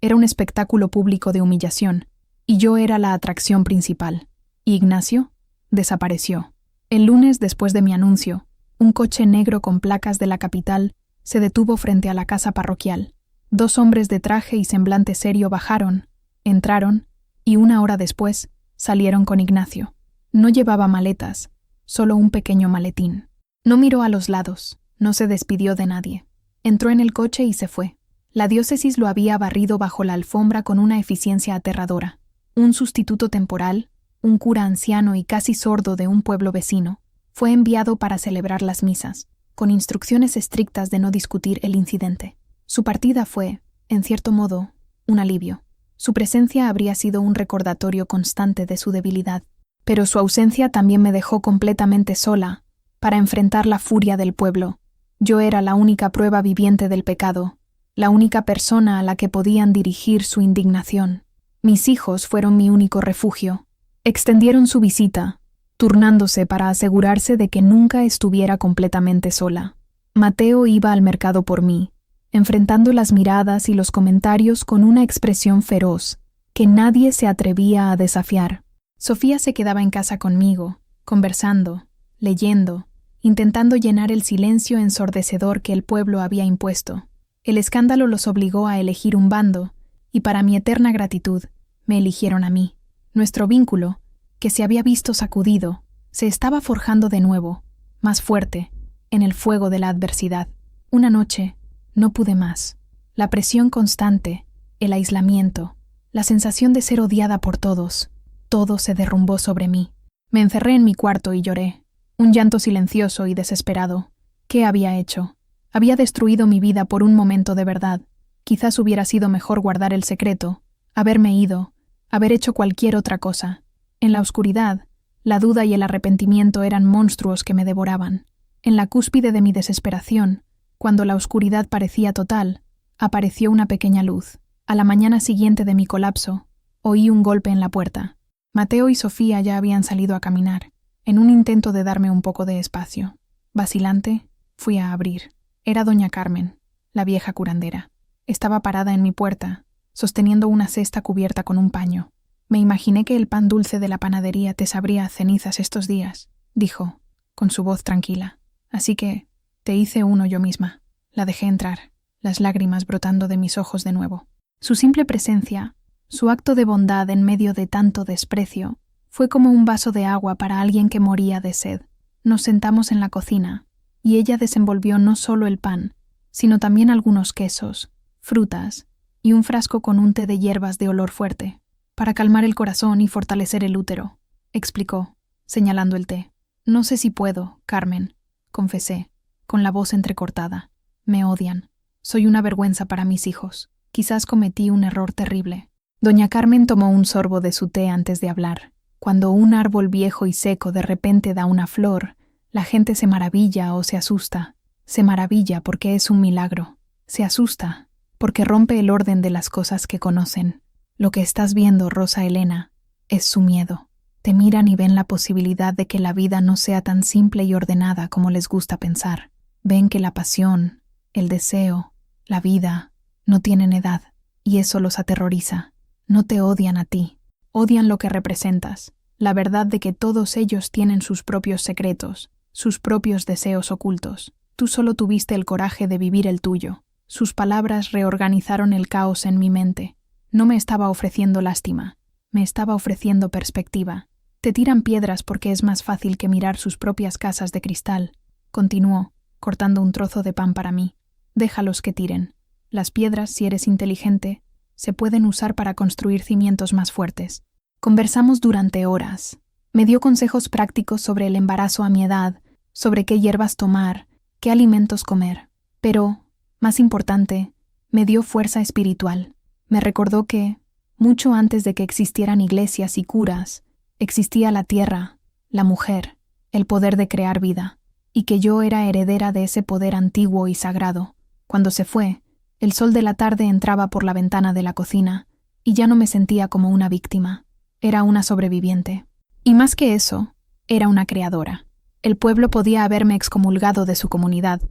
Speaker 1: era un espectáculo público de humillación, y yo era la atracción principal. Ignacio desapareció. El lunes, después de mi anuncio, un coche negro con placas de la capital se detuvo frente a la casa parroquial. 2 hombres de traje y semblante serio bajaron, entraron, y 1 hora después salieron con Ignacio. No llevaba maletas, solo un pequeño maletín. No miró a los lados, no se despidió de nadie. Entró en el coche y se fue. La diócesis lo había barrido bajo la alfombra con una eficiencia aterradora. Un sustituto temporal, un cura anciano y casi sordo de un pueblo vecino, fue enviado para celebrar las misas, con instrucciones estrictas de no discutir el incidente. Su partida fue, en cierto modo, un alivio. Su presencia habría sido un recordatorio constante de su debilidad, pero su ausencia también me dejó completamente sola para enfrentar la furia del pueblo. Yo era la única prueba viviente del pecado, la única persona a la que podían dirigir su indignación. Mis hijos fueron mi único refugio. Extendieron su visita, turnándose para asegurarse de que nunca estuviera completamente sola. Mateo iba al mercado por mí, enfrentando las miradas y los comentarios con una expresión feroz que nadie se atrevía a desafiar. Sofía se quedaba en casa conmigo, conversando, leyendo, intentando llenar el silencio ensordecedor que el pueblo había impuesto. El escándalo los obligó a elegir un bando, y para mi eterna gratitud, me eligieron a mí. Nuestro vínculo, que se había visto sacudido, se estaba forjando de nuevo, más fuerte, en el fuego de la adversidad. Una noche, no pude más. La presión constante, el aislamiento, la sensación de ser odiada por todos, todo se derrumbó sobre mí. Me encerré en mi cuarto y lloré. Un llanto silencioso y desesperado. ¿Qué había hecho? Había destruido mi vida por un momento de verdad. Quizás hubiera sido mejor guardar el secreto, haberme ido, haber hecho cualquier otra cosa. En la oscuridad, la duda y el arrepentimiento eran monstruos que me devoraban. En la cúspide de mi desesperación, cuando la oscuridad parecía total, apareció una pequeña luz. A la mañana siguiente de mi colapso, oí un golpe en la puerta. Mateo y Sofía ya habían salido a caminar, en un intento de darme un poco de espacio. Vacilante, fui a abrir. Era doña Carmen, la vieja curandera. Estaba parada en mi puerta, sosteniendo una cesta cubierta con un paño. Me imaginé que el pan dulce de la panadería te sabría a cenizas estos días, dijo, con su voz tranquila. Así que te hice uno yo misma. La dejé entrar, las lágrimas brotando de mis ojos de nuevo. Su simple presencia, su acto de bondad en medio de tanto desprecio, fue como un vaso de agua para alguien que moría de sed. Nos sentamos en la cocina, y ella desenvolvió no solo el pan, sino también algunos quesos, frutas y un frasco con un té de hierbas de olor fuerte, para calmar el corazón y fortalecer el útero, explicó, señalando el té. No sé si puedo, Carmen, confesé, con la voz entrecortada. Me odian. Soy una vergüenza para mis hijos. Quizás cometí un error terrible. Doña Carmen tomó un sorbo de su té antes de hablar. Cuando un árbol viejo y seco de repente da una flor, la gente se maravilla o se asusta. Se maravilla porque es un milagro. Se asusta porque rompe el orden de las cosas que conocen. Lo que estás viendo, Rosa Elena, es su miedo. Te miran y ven la posibilidad de que la vida no sea tan simple y ordenada como les gusta pensar. Ven que la pasión, el deseo, la vida, no tienen edad, y eso los aterroriza. No te odian a ti, odian lo que representas, la verdad de que todos ellos tienen sus propios secretos, sus propios deseos ocultos. Tú solo tuviste el coraje de vivir el tuyo. Sus palabras reorganizaron el caos en mi mente. No me estaba ofreciendo lástima, me estaba ofreciendo perspectiva. Te tiran piedras porque es más fácil que mirar sus propias casas de cristal, continuó, cortando un trozo de pan para mí. Déjalos que tiren. Las piedras, si eres inteligente, se pueden usar para construir cimientos más fuertes. Conversamos durante horas. Me dio consejos prácticos sobre el embarazo a mi edad, sobre qué hierbas tomar, qué alimentos comer. Pero, más importante, me dio fuerza espiritual. Me recordó que, mucho antes de que existieran iglesias y curas, existía la tierra, la mujer, el poder de crear vida, y que yo era heredera de ese poder antiguo y sagrado. Cuando se fue, el sol de la tarde entraba por la ventana de la cocina, y ya no me sentía como una víctima. Era una sobreviviente. Y más que eso, era una creadora. El pueblo podía haberme excomulgado de su comunidad,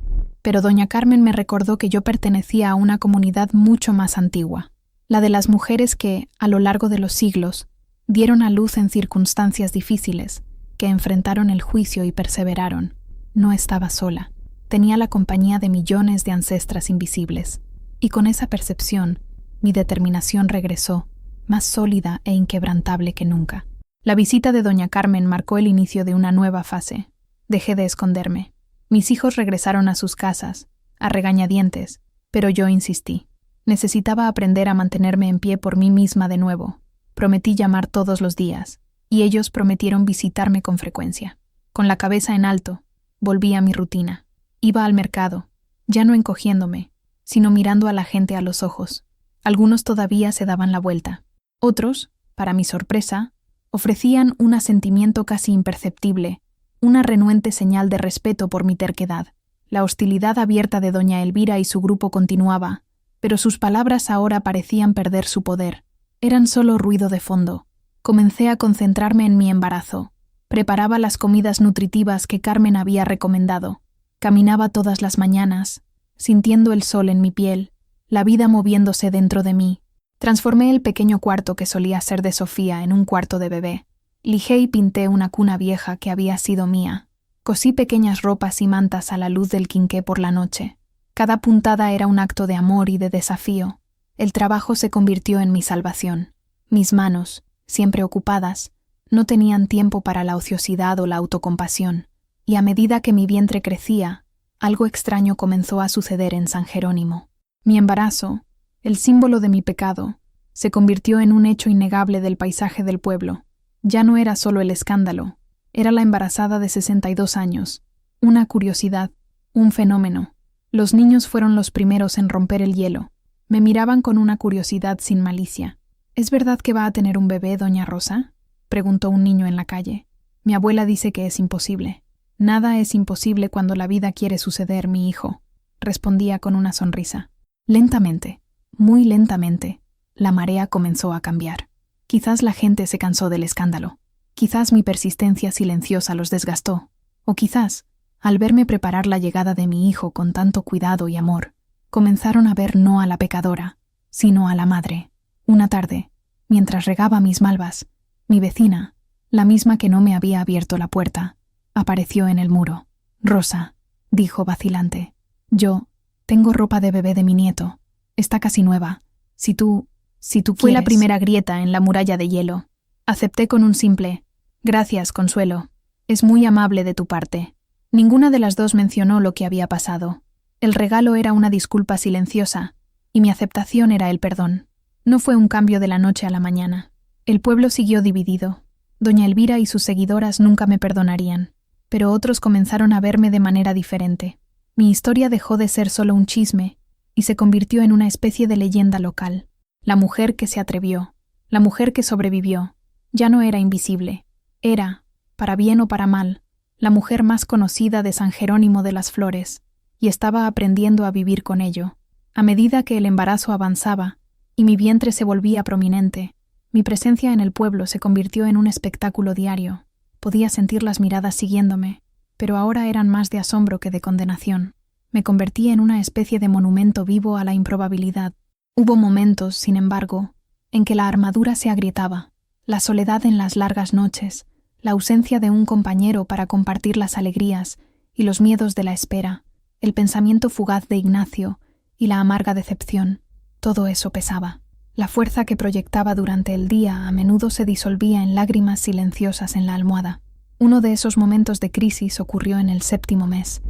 Speaker 1: pero doña Carmen me recordó que yo pertenecía a una comunidad mucho más antigua, la de las mujeres que, a lo largo de los siglos, dieron a luz en circunstancias difíciles, que enfrentaron el juicio y perseveraron. No estaba sola. Tenía la compañía de millones de ancestras invisibles. Y con esa percepción, mi determinación regresó, más sólida e inquebrantable que nunca. La visita de doña Carmen marcó el inicio de una nueva fase. Dejé de esconderme. Mis hijos regresaron a sus casas, a regañadientes, pero yo insistí. Necesitaba aprender a mantenerme en pie por mí misma de nuevo. Prometí llamar todos los días, y ellos prometieron visitarme con frecuencia. Con la cabeza en alto, volví a mi rutina. Iba al mercado, ya no encogiéndome, sino mirando a la gente a los ojos. Algunos todavía se daban la vuelta. Otros, para mi sorpresa, ofrecían un asentimiento casi imperceptible, una renuente señal de respeto por mi terquedad. La hostilidad abierta de doña Elvira y su grupo continuaba, pero sus palabras ahora parecían perder su poder. Eran solo ruido de fondo. Comencé a concentrarme en mi embarazo. Preparaba las comidas nutritivas que Carmen había recomendado. Caminaba todas las mañanas, sintiendo el sol en mi piel, la vida moviéndose dentro de mí. Transformé el pequeño cuarto que solía ser de Sofía en un cuarto de bebé. Lijé y pinté una cuna vieja que había sido mía. Cosí pequeñas ropas y mantas a la luz del quinqué por la noche. Cada puntada era un acto de amor y de desafío. El trabajo se convirtió en mi salvación. Mis manos, siempre ocupadas, no tenían tiempo para la ociosidad o la autocompasión. Y a medida que mi vientre crecía, algo extraño comenzó a suceder en San Jerónimo. Mi embarazo, el símbolo de mi pecado, se convirtió en un hecho innegable del paisaje del pueblo. Ya no era solo el escándalo, era la embarazada de 62 años, una curiosidad, un fenómeno. Los niños fueron los primeros en romper el hielo. Me miraban con una curiosidad sin malicia. ¿Es verdad que va a tener un bebé, doña Rosa?, preguntó un niño en la calle. Mi abuela dice que es imposible. Nada es imposible cuando la vida quiere suceder, mi hijo, respondía con una sonrisa. Lentamente, muy lentamente, la marea comenzó a cambiar. Quizás la gente se cansó del escándalo. Quizás mi persistencia silenciosa los desgastó. O quizás, al verme preparar la llegada de mi hijo con tanto cuidado y amor, comenzaron a ver no a la pecadora, sino a la madre. Una tarde, mientras regaba mis malvas, mi vecina, la misma que no me había abierto la puerta, apareció en el muro. Rosa, dijo vacilante, yo tengo ropa de bebé de mi nieto. Está casi nueva. Si tú quieres. Fue la primera grieta en la muralla de hielo. Acepté con un simple, gracias, Consuelo. Es muy amable de tu parte. Ninguna de las dos mencionó lo que había pasado. El regalo era una disculpa silenciosa, y mi aceptación era el perdón. No fue un cambio de la noche a la mañana. El pueblo siguió dividido. Doña Elvira y sus seguidoras nunca me perdonarían, pero otros comenzaron a verme de manera diferente. Mi historia dejó de ser solo un chisme y se convirtió en una especie de leyenda local. La mujer que se atrevió, La mujer que sobrevivió ya no era invisible. Era, para bien o para mal, la mujer más conocida de San Jerónimo de las Flores, y estaba aprendiendo a vivir con ello. A medida que el embarazo avanzaba y mi vientre se volvía prominente, mi presencia en el pueblo se convirtió en un espectáculo diario. Podía sentir las miradas siguiéndome, pero ahora eran más de asombro que de condenación. Me convertí en una especie de monumento vivo a la improbabilidad. Hubo momentos, sin embargo, en que la armadura se agrietaba, la soledad en las largas noches, la ausencia de un compañero para compartir las alegrías y los miedos de la espera, el pensamiento fugaz de Ignacio y la amarga decepción. Todo eso pesaba. La fuerza que proyectaba durante el día a menudo se disolvía en lágrimas silenciosas en la almohada. Uno de esos momentos de crisis ocurrió en el 7º mes.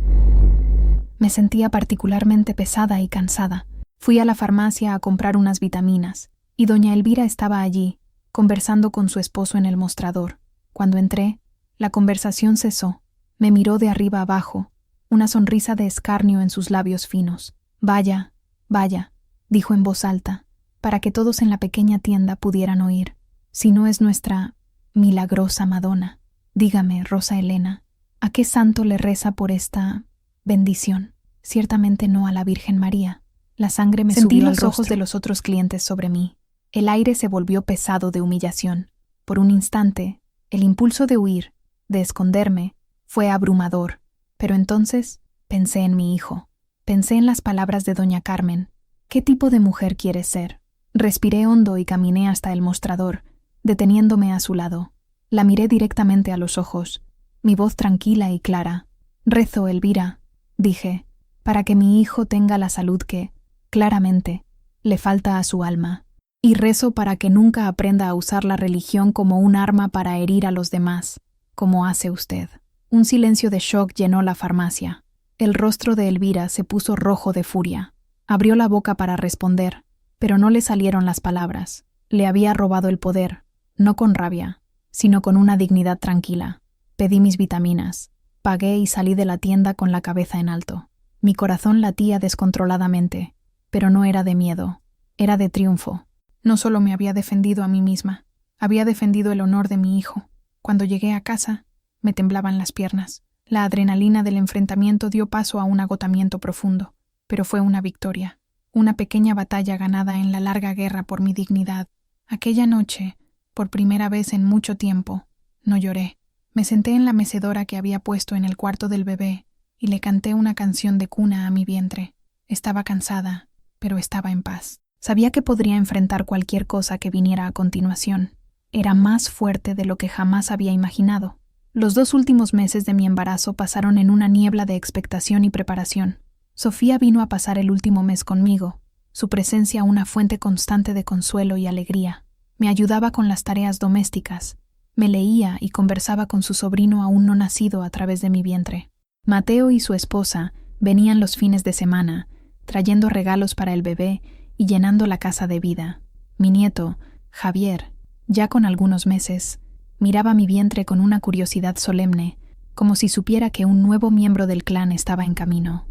Speaker 1: Me sentía particularmente pesada y cansada. Fui a la farmacia a comprar unas vitaminas, y doña Elvira estaba allí, conversando con su esposo en el mostrador. Cuando entré, la conversación cesó. Me miró de arriba abajo, una sonrisa de escarnio en sus labios finos. Vaya, vaya, dijo en voz alta, para que todos en la pequeña tienda pudieran oír. Si no es nuestra milagrosa Madonna. Dígame, Rosa Elena, ¿a qué santo le reza por esta bendición? Ciertamente no a la Virgen María. La sangre me
Speaker 2: Sentí
Speaker 1: subió
Speaker 2: los
Speaker 1: al rostro.
Speaker 2: ojos
Speaker 1: De los otros clientes sobre mí. El aire se volvió pesado de humillación. Por un instante, el impulso de huir, de esconderme, fue abrumador. Pero entonces pensé en mi hijo. Pensé en las palabras de doña Carmen. ¿Qué tipo de mujer quieres ser? Respiré hondo y caminé hasta el mostrador, deteniéndome a su lado. La miré directamente a los ojos, mi voz tranquila y clara. Rezo, Elvira, dije, para que mi hijo tenga la salud que, claramente, le falta a su alma. Y rezo para que nunca aprenda a usar la religión como un arma para herir a los demás, como hace usted. Un silencio de shock llenó la farmacia. El rostro de Elvira se puso rojo de furia. Abrió la boca para responder, pero no le salieron las palabras. Le había robado el poder, no con rabia, sino con una dignidad tranquila. Pedí mis vitaminas, pagué y salí de la tienda con la cabeza en alto. Mi corazón latía descontroladamente, pero no era de miedo, era de triunfo. No solo me había defendido a mí misma, había defendido el honor de mi hijo. Cuando llegué a casa, me temblaban las piernas. La adrenalina del enfrentamiento dio paso a un agotamiento profundo, pero fue una victoria, una pequeña batalla ganada en la larga guerra por mi dignidad. Aquella noche, por primera vez en mucho tiempo, no lloré. Me senté en la mecedora que había puesto en el cuarto del bebé y le canté una canción de cuna a mi vientre. Estaba cansada, pero estaba en paz. Sabía que podría enfrentar cualquier cosa que viniera a continuación. Era más fuerte de lo que jamás había imaginado. Los 2 últimos meses de mi embarazo pasaron en una niebla de expectación y preparación. Sofía vino a pasar el último mes conmigo, su presencia una fuente constante de consuelo y alegría. Me ayudaba con las tareas domésticas, me leía y conversaba con su sobrino aún no nacido a través de mi vientre. Mateo y su esposa venían los fines de semana, trayendo regalos para el bebé y llenando la casa de vida. Mi nieto, Javier, ya con algunos meses, miraba mi vientre con una curiosidad solemne, como si supiera que un nuevo miembro del clan estaba en camino.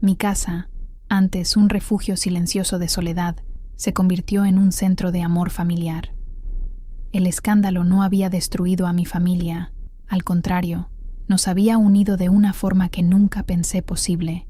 Speaker 1: Mi casa, antes un refugio silencioso de soledad, se convirtió en un centro de amor familiar. El escándalo no había destruido a mi familia, al contrario, nos había unido de una forma que nunca pensé posible.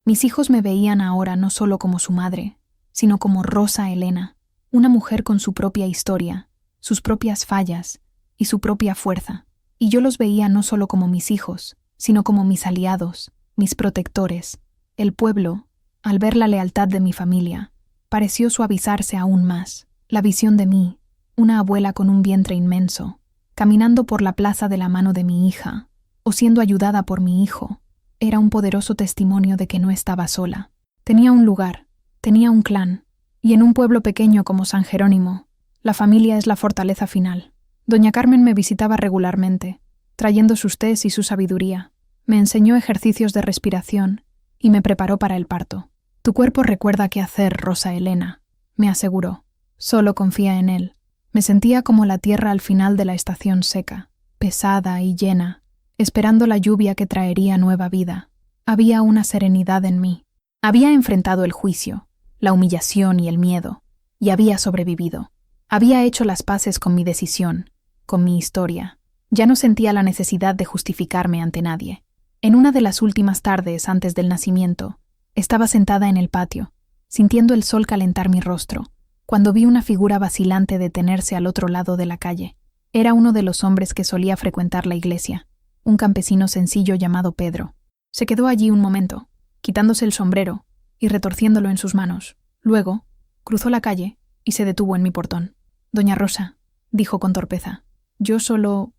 Speaker 1: Mis hijos me veían ahora no solo como su madre, sino como Rosa Elena, una mujer con su propia historia, sus propias fallas y su propia fuerza. Y yo los veía no solo como mis hijos, sino como mis aliados, mis protectores. El pueblo, al ver la lealtad de mi familia, pareció suavizarse aún más. La visión de mí, una abuela con un vientre inmenso, caminando por la plaza de la mano de mi hija, o siendo ayudada por mi hijo, era un poderoso testimonio de que no estaba sola. Tenía un lugar, tenía un clan, y en un pueblo pequeño como San Jerónimo, la familia es la fortaleza final. Doña Carmen me visitaba regularmente, trayendo sus tés y su sabiduría. Me enseñó ejercicios de respiración y me preparó para el parto. Tu cuerpo recuerda qué hacer, Rosa Elena, me aseguró. Solo confía en él. Me sentía como la tierra al final de la estación seca, pesada y llena, esperando la lluvia que traería nueva vida. Había una serenidad en mí. Había enfrentado el juicio, la humillación y el miedo, y había sobrevivido. Había hecho las paces con mi decisión, con mi historia. Ya no sentía la necesidad de justificarme ante nadie. En una de las últimas tardes antes del nacimiento, estaba sentada en el patio, sintiendo el sol calentar mi rostro, cuando vi una figura vacilante detenerse al otro lado de la calle. Era uno de los hombres que solía frecuentar la iglesia, un campesino sencillo llamado Pedro. Se quedó allí un momento, quitándose el sombrero y retorciéndolo en sus manos. Luego, cruzó la calle y se detuvo en mi portón. «Doña Rosa», dijo con torpeza, «yo solo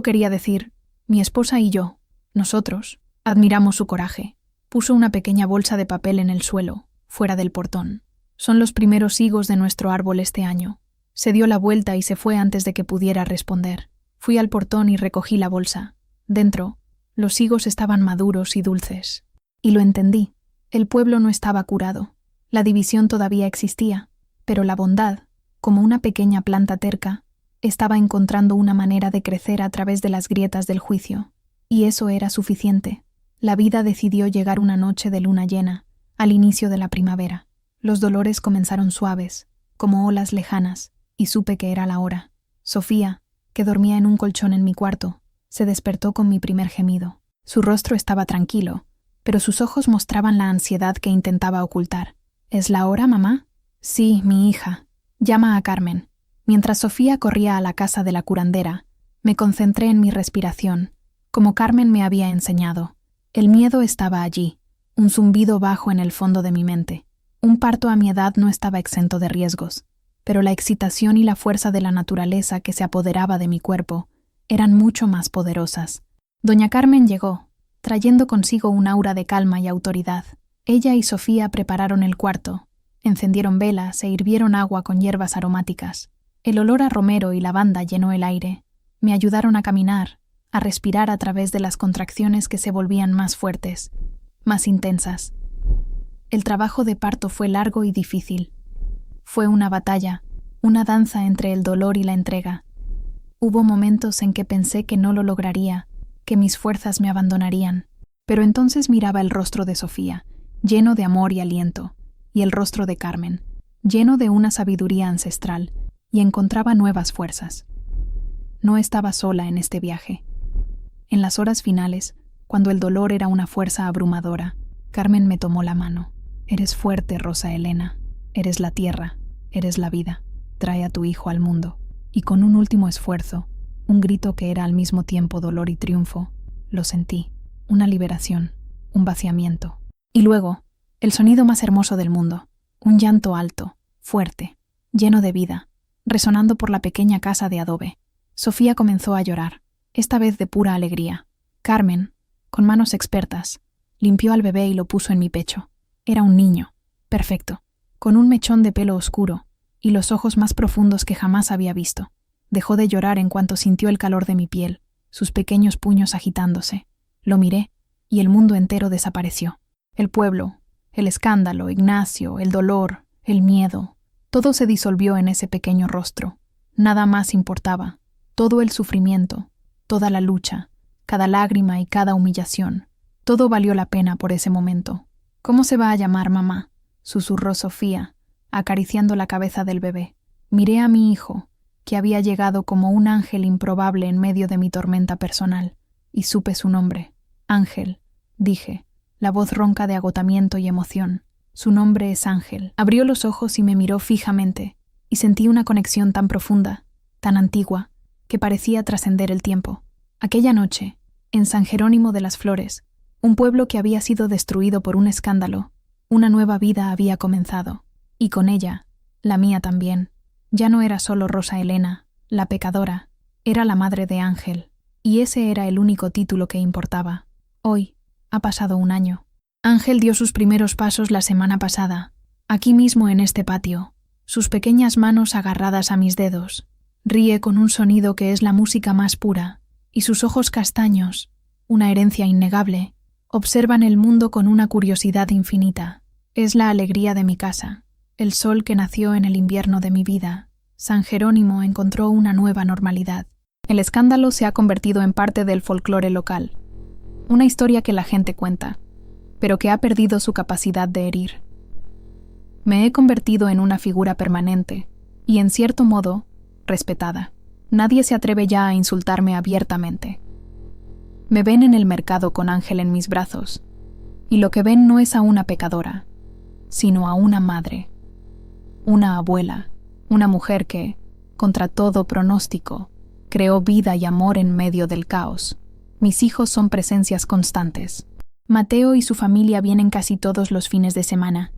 Speaker 1: quería decir, mi esposa y yo, nosotros, admiramos su coraje». Puso una pequeña bolsa de papel en el suelo, fuera del portón. «Son los primeros higos de nuestro árbol este año». Se dio la vuelta y se fue antes de que pudiera responder. Fui al portón y recogí la bolsa. Dentro, los higos estaban maduros y dulces. Y lo entendí. El pueblo no estaba curado. La división todavía existía, pero la bondad, como una pequeña planta terca, estaba encontrando una manera de crecer a través de las grietas del juicio. Y eso era suficiente. La vida decidió llegar una noche de luna llena, al inicio de la primavera. Los dolores comenzaron suaves, como olas lejanas, y supe que era la hora. Sofía, que dormía en un colchón en mi cuarto, se despertó con mi primer gemido. Su rostro estaba tranquilo, pero sus ojos mostraban la ansiedad que intentaba ocultar. «¿Es la hora, mamá?» «Sí, mi hija. Llama a Carmen». Mientras Sofía corría a la casa de la curandera, me concentré en mi respiración, como Carmen me había enseñado. El miedo estaba allí, un zumbido bajo en el fondo de mi mente. Un parto a mi edad no estaba exento de riesgos, pero la excitación y la fuerza de la naturaleza que se apoderaba de mi cuerpo eran mucho más poderosas. Doña Carmen llegó, trayendo consigo un aura de calma y autoridad. Ella y Sofía prepararon el cuarto, encendieron velas e hirvieron agua con hierbas aromáticas. El olor a romero y lavanda llenó el aire. Me ayudaron a caminar, a respirar a través de las contracciones que se volvían más fuertes, más intensas. El trabajo de parto fue largo y difícil. Fue una batalla, una danza entre el dolor y la entrega. Hubo momentos en que pensé que no lo lograría, que mis fuerzas me abandonarían, pero entonces miraba el rostro de Sofía, lleno de amor y aliento, y el rostro de Carmen, lleno de una sabiduría ancestral, y encontraba nuevas fuerzas. No estaba sola en este viaje. En las horas finales, cuando el dolor era una fuerza abrumadora, Carmen me tomó la mano. «Eres fuerte, Rosa Elena. Eres la tierra, eres la vida. Trae a tu hijo al mundo». Y con un último esfuerzo, un grito que era al mismo tiempo dolor y triunfo, lo sentí. Una liberación, un vaciamiento. Y luego, el sonido más hermoso del mundo. Un llanto alto, fuerte, lleno de vida, resonando por la pequeña casa de adobe. Sofía comenzó a llorar, esta vez de pura alegría. Carmen, con manos expertas, limpió al bebé y lo puso en mi pecho. Era un niño, perfecto, con un mechón de pelo oscuro y los ojos más profundos que jamás había visto. Dejó de llorar en cuanto sintió el calor de mi piel, sus pequeños puños agitándose. Lo miré y el mundo entero desapareció. El pueblo, el escándalo, Ignacio, el dolor, el miedo, todo se disolvió en ese pequeño rostro. Nada más importaba. Todo el sufrimiento, toda la lucha, cada lágrima y cada humillación. Todo valió la pena por ese momento. «¿Cómo se va a llamar, mamá?», susurró Sofía, acariciando la cabeza del bebé. Miré a mi hijo, que había llegado como un ángel improbable en medio de mi tormenta personal, y supe su nombre. «Ángel», dije, la voz ronca de agotamiento y emoción. «Su nombre es Ángel». Abrió los ojos y me miró fijamente, y sentí una conexión tan profunda, tan antigua, que parecía trascender el tiempo. Aquella noche, en San Jerónimo de las Flores, un pueblo que había sido destruido por un escándalo, una nueva vida había comenzado, y con ella, la mía también. Ya no era solo Rosa Elena, la pecadora, era la madre de Ángel, y ese era el único título que importaba. Hoy, ha pasado un año. Ángel dio sus primeros pasos la semana pasada, aquí mismo en este patio, sus pequeñas manos agarradas a mis dedos. Ríe con un sonido que es la música más pura, y sus ojos castaños, una herencia innegable, observan el mundo con una curiosidad infinita. Es la alegría de mi casa, el sol que nació en el invierno de mi vida. San Jerónimo encontró una nueva normalidad. El escándalo se ha convertido en parte del folclore local, una historia que la gente cuenta, pero que ha perdido su capacidad de herir. Me he convertido en una figura permanente, y en cierto modo, respetada. Nadie se atreve ya a insultarme abiertamente. Me ven en el mercado con Ángel en mis brazos, y lo que ven no es a una pecadora, sino a una madre, una abuela, una mujer que, contra todo pronóstico, creó vida y amor en medio del caos. Mis hijos son presencias constantes. Mateo y su familia vienen casi todos los fines de semana.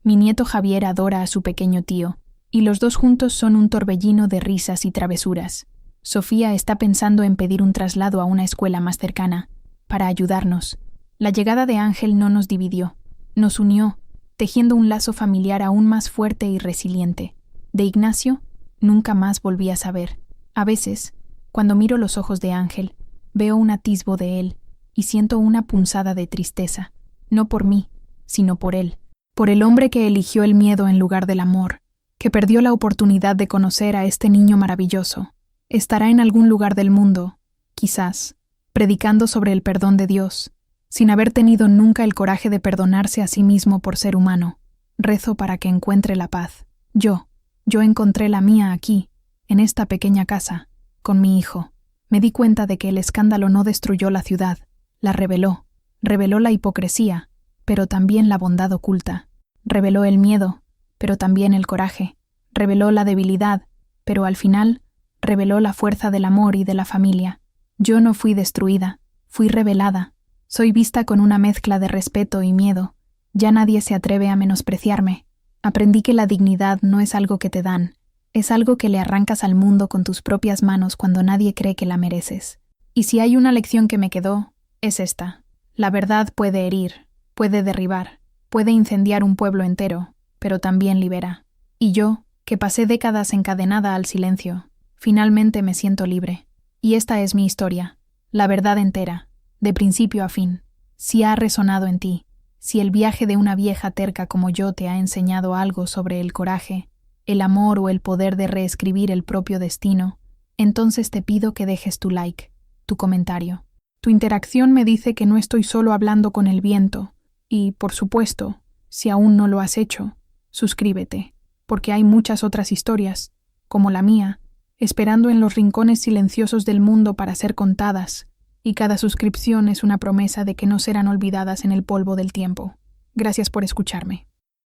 Speaker 1: Mi nieto Javier adora a su pequeño tío, y los dos juntos son un torbellino de risas y travesuras. Sofía está pensando en pedir un traslado a una escuela más cercana, para ayudarnos. La llegada de Ángel no nos dividió, nos unió, tejiendo un lazo familiar aún más fuerte y resiliente. De Ignacio, nunca más volví a saber. A veces, cuando miro los ojos de Ángel, veo un atisbo de él y siento una punzada de tristeza, no por mí, sino por él, por el hombre que eligió el miedo en lugar del amor, que perdió la oportunidad de conocer a este niño maravilloso. Estará en algún lugar del mundo, quizás, predicando sobre el perdón de Dios, sin haber tenido nunca el coraje de perdonarse a sí mismo por ser humano. Rezo para que encuentre la paz. Yo encontré la mía aquí, en esta pequeña casa, con mi hijo. Me di cuenta de que el escándalo no destruyó la ciudad, la reveló la hipocresía, pero también la bondad oculta. Reveló el miedo, pero también el coraje. Reveló la debilidad, pero al final reveló la fuerza del amor y de la familia. Yo no fui destruida, fui revelada. Soy vista con una mezcla de respeto y miedo. Ya nadie se atreve a menospreciarme. Aprendí que la dignidad no es algo que te dan, es algo que le arrancas al mundo con tus propias manos cuando nadie cree que la mereces. Y si hay una lección que me quedó, es esta. La verdad puede herir, puede derribar, puede incendiar un pueblo entero, pero también libera. Y yo, que pasé décadas encadenada al silencio, finalmente me siento libre. Y esta es mi historia, la verdad entera, de principio a fin. Si ha resonado en ti, si el viaje de una vieja terca como yo te ha enseñado algo sobre el coraje, el amor o el poder de reescribir el propio destino, entonces te pido que dejes tu like, tu comentario. Tu interacción me dice que no estoy solo hablando con el viento, y, por supuesto, si aún no lo has hecho, suscríbete, porque hay muchas otras historias, como la mía, esperando en los rincones silenciosos del mundo para ser contadas, y cada suscripción es una promesa de que no serán olvidadas en el polvo del tiempo. Gracias por escucharme.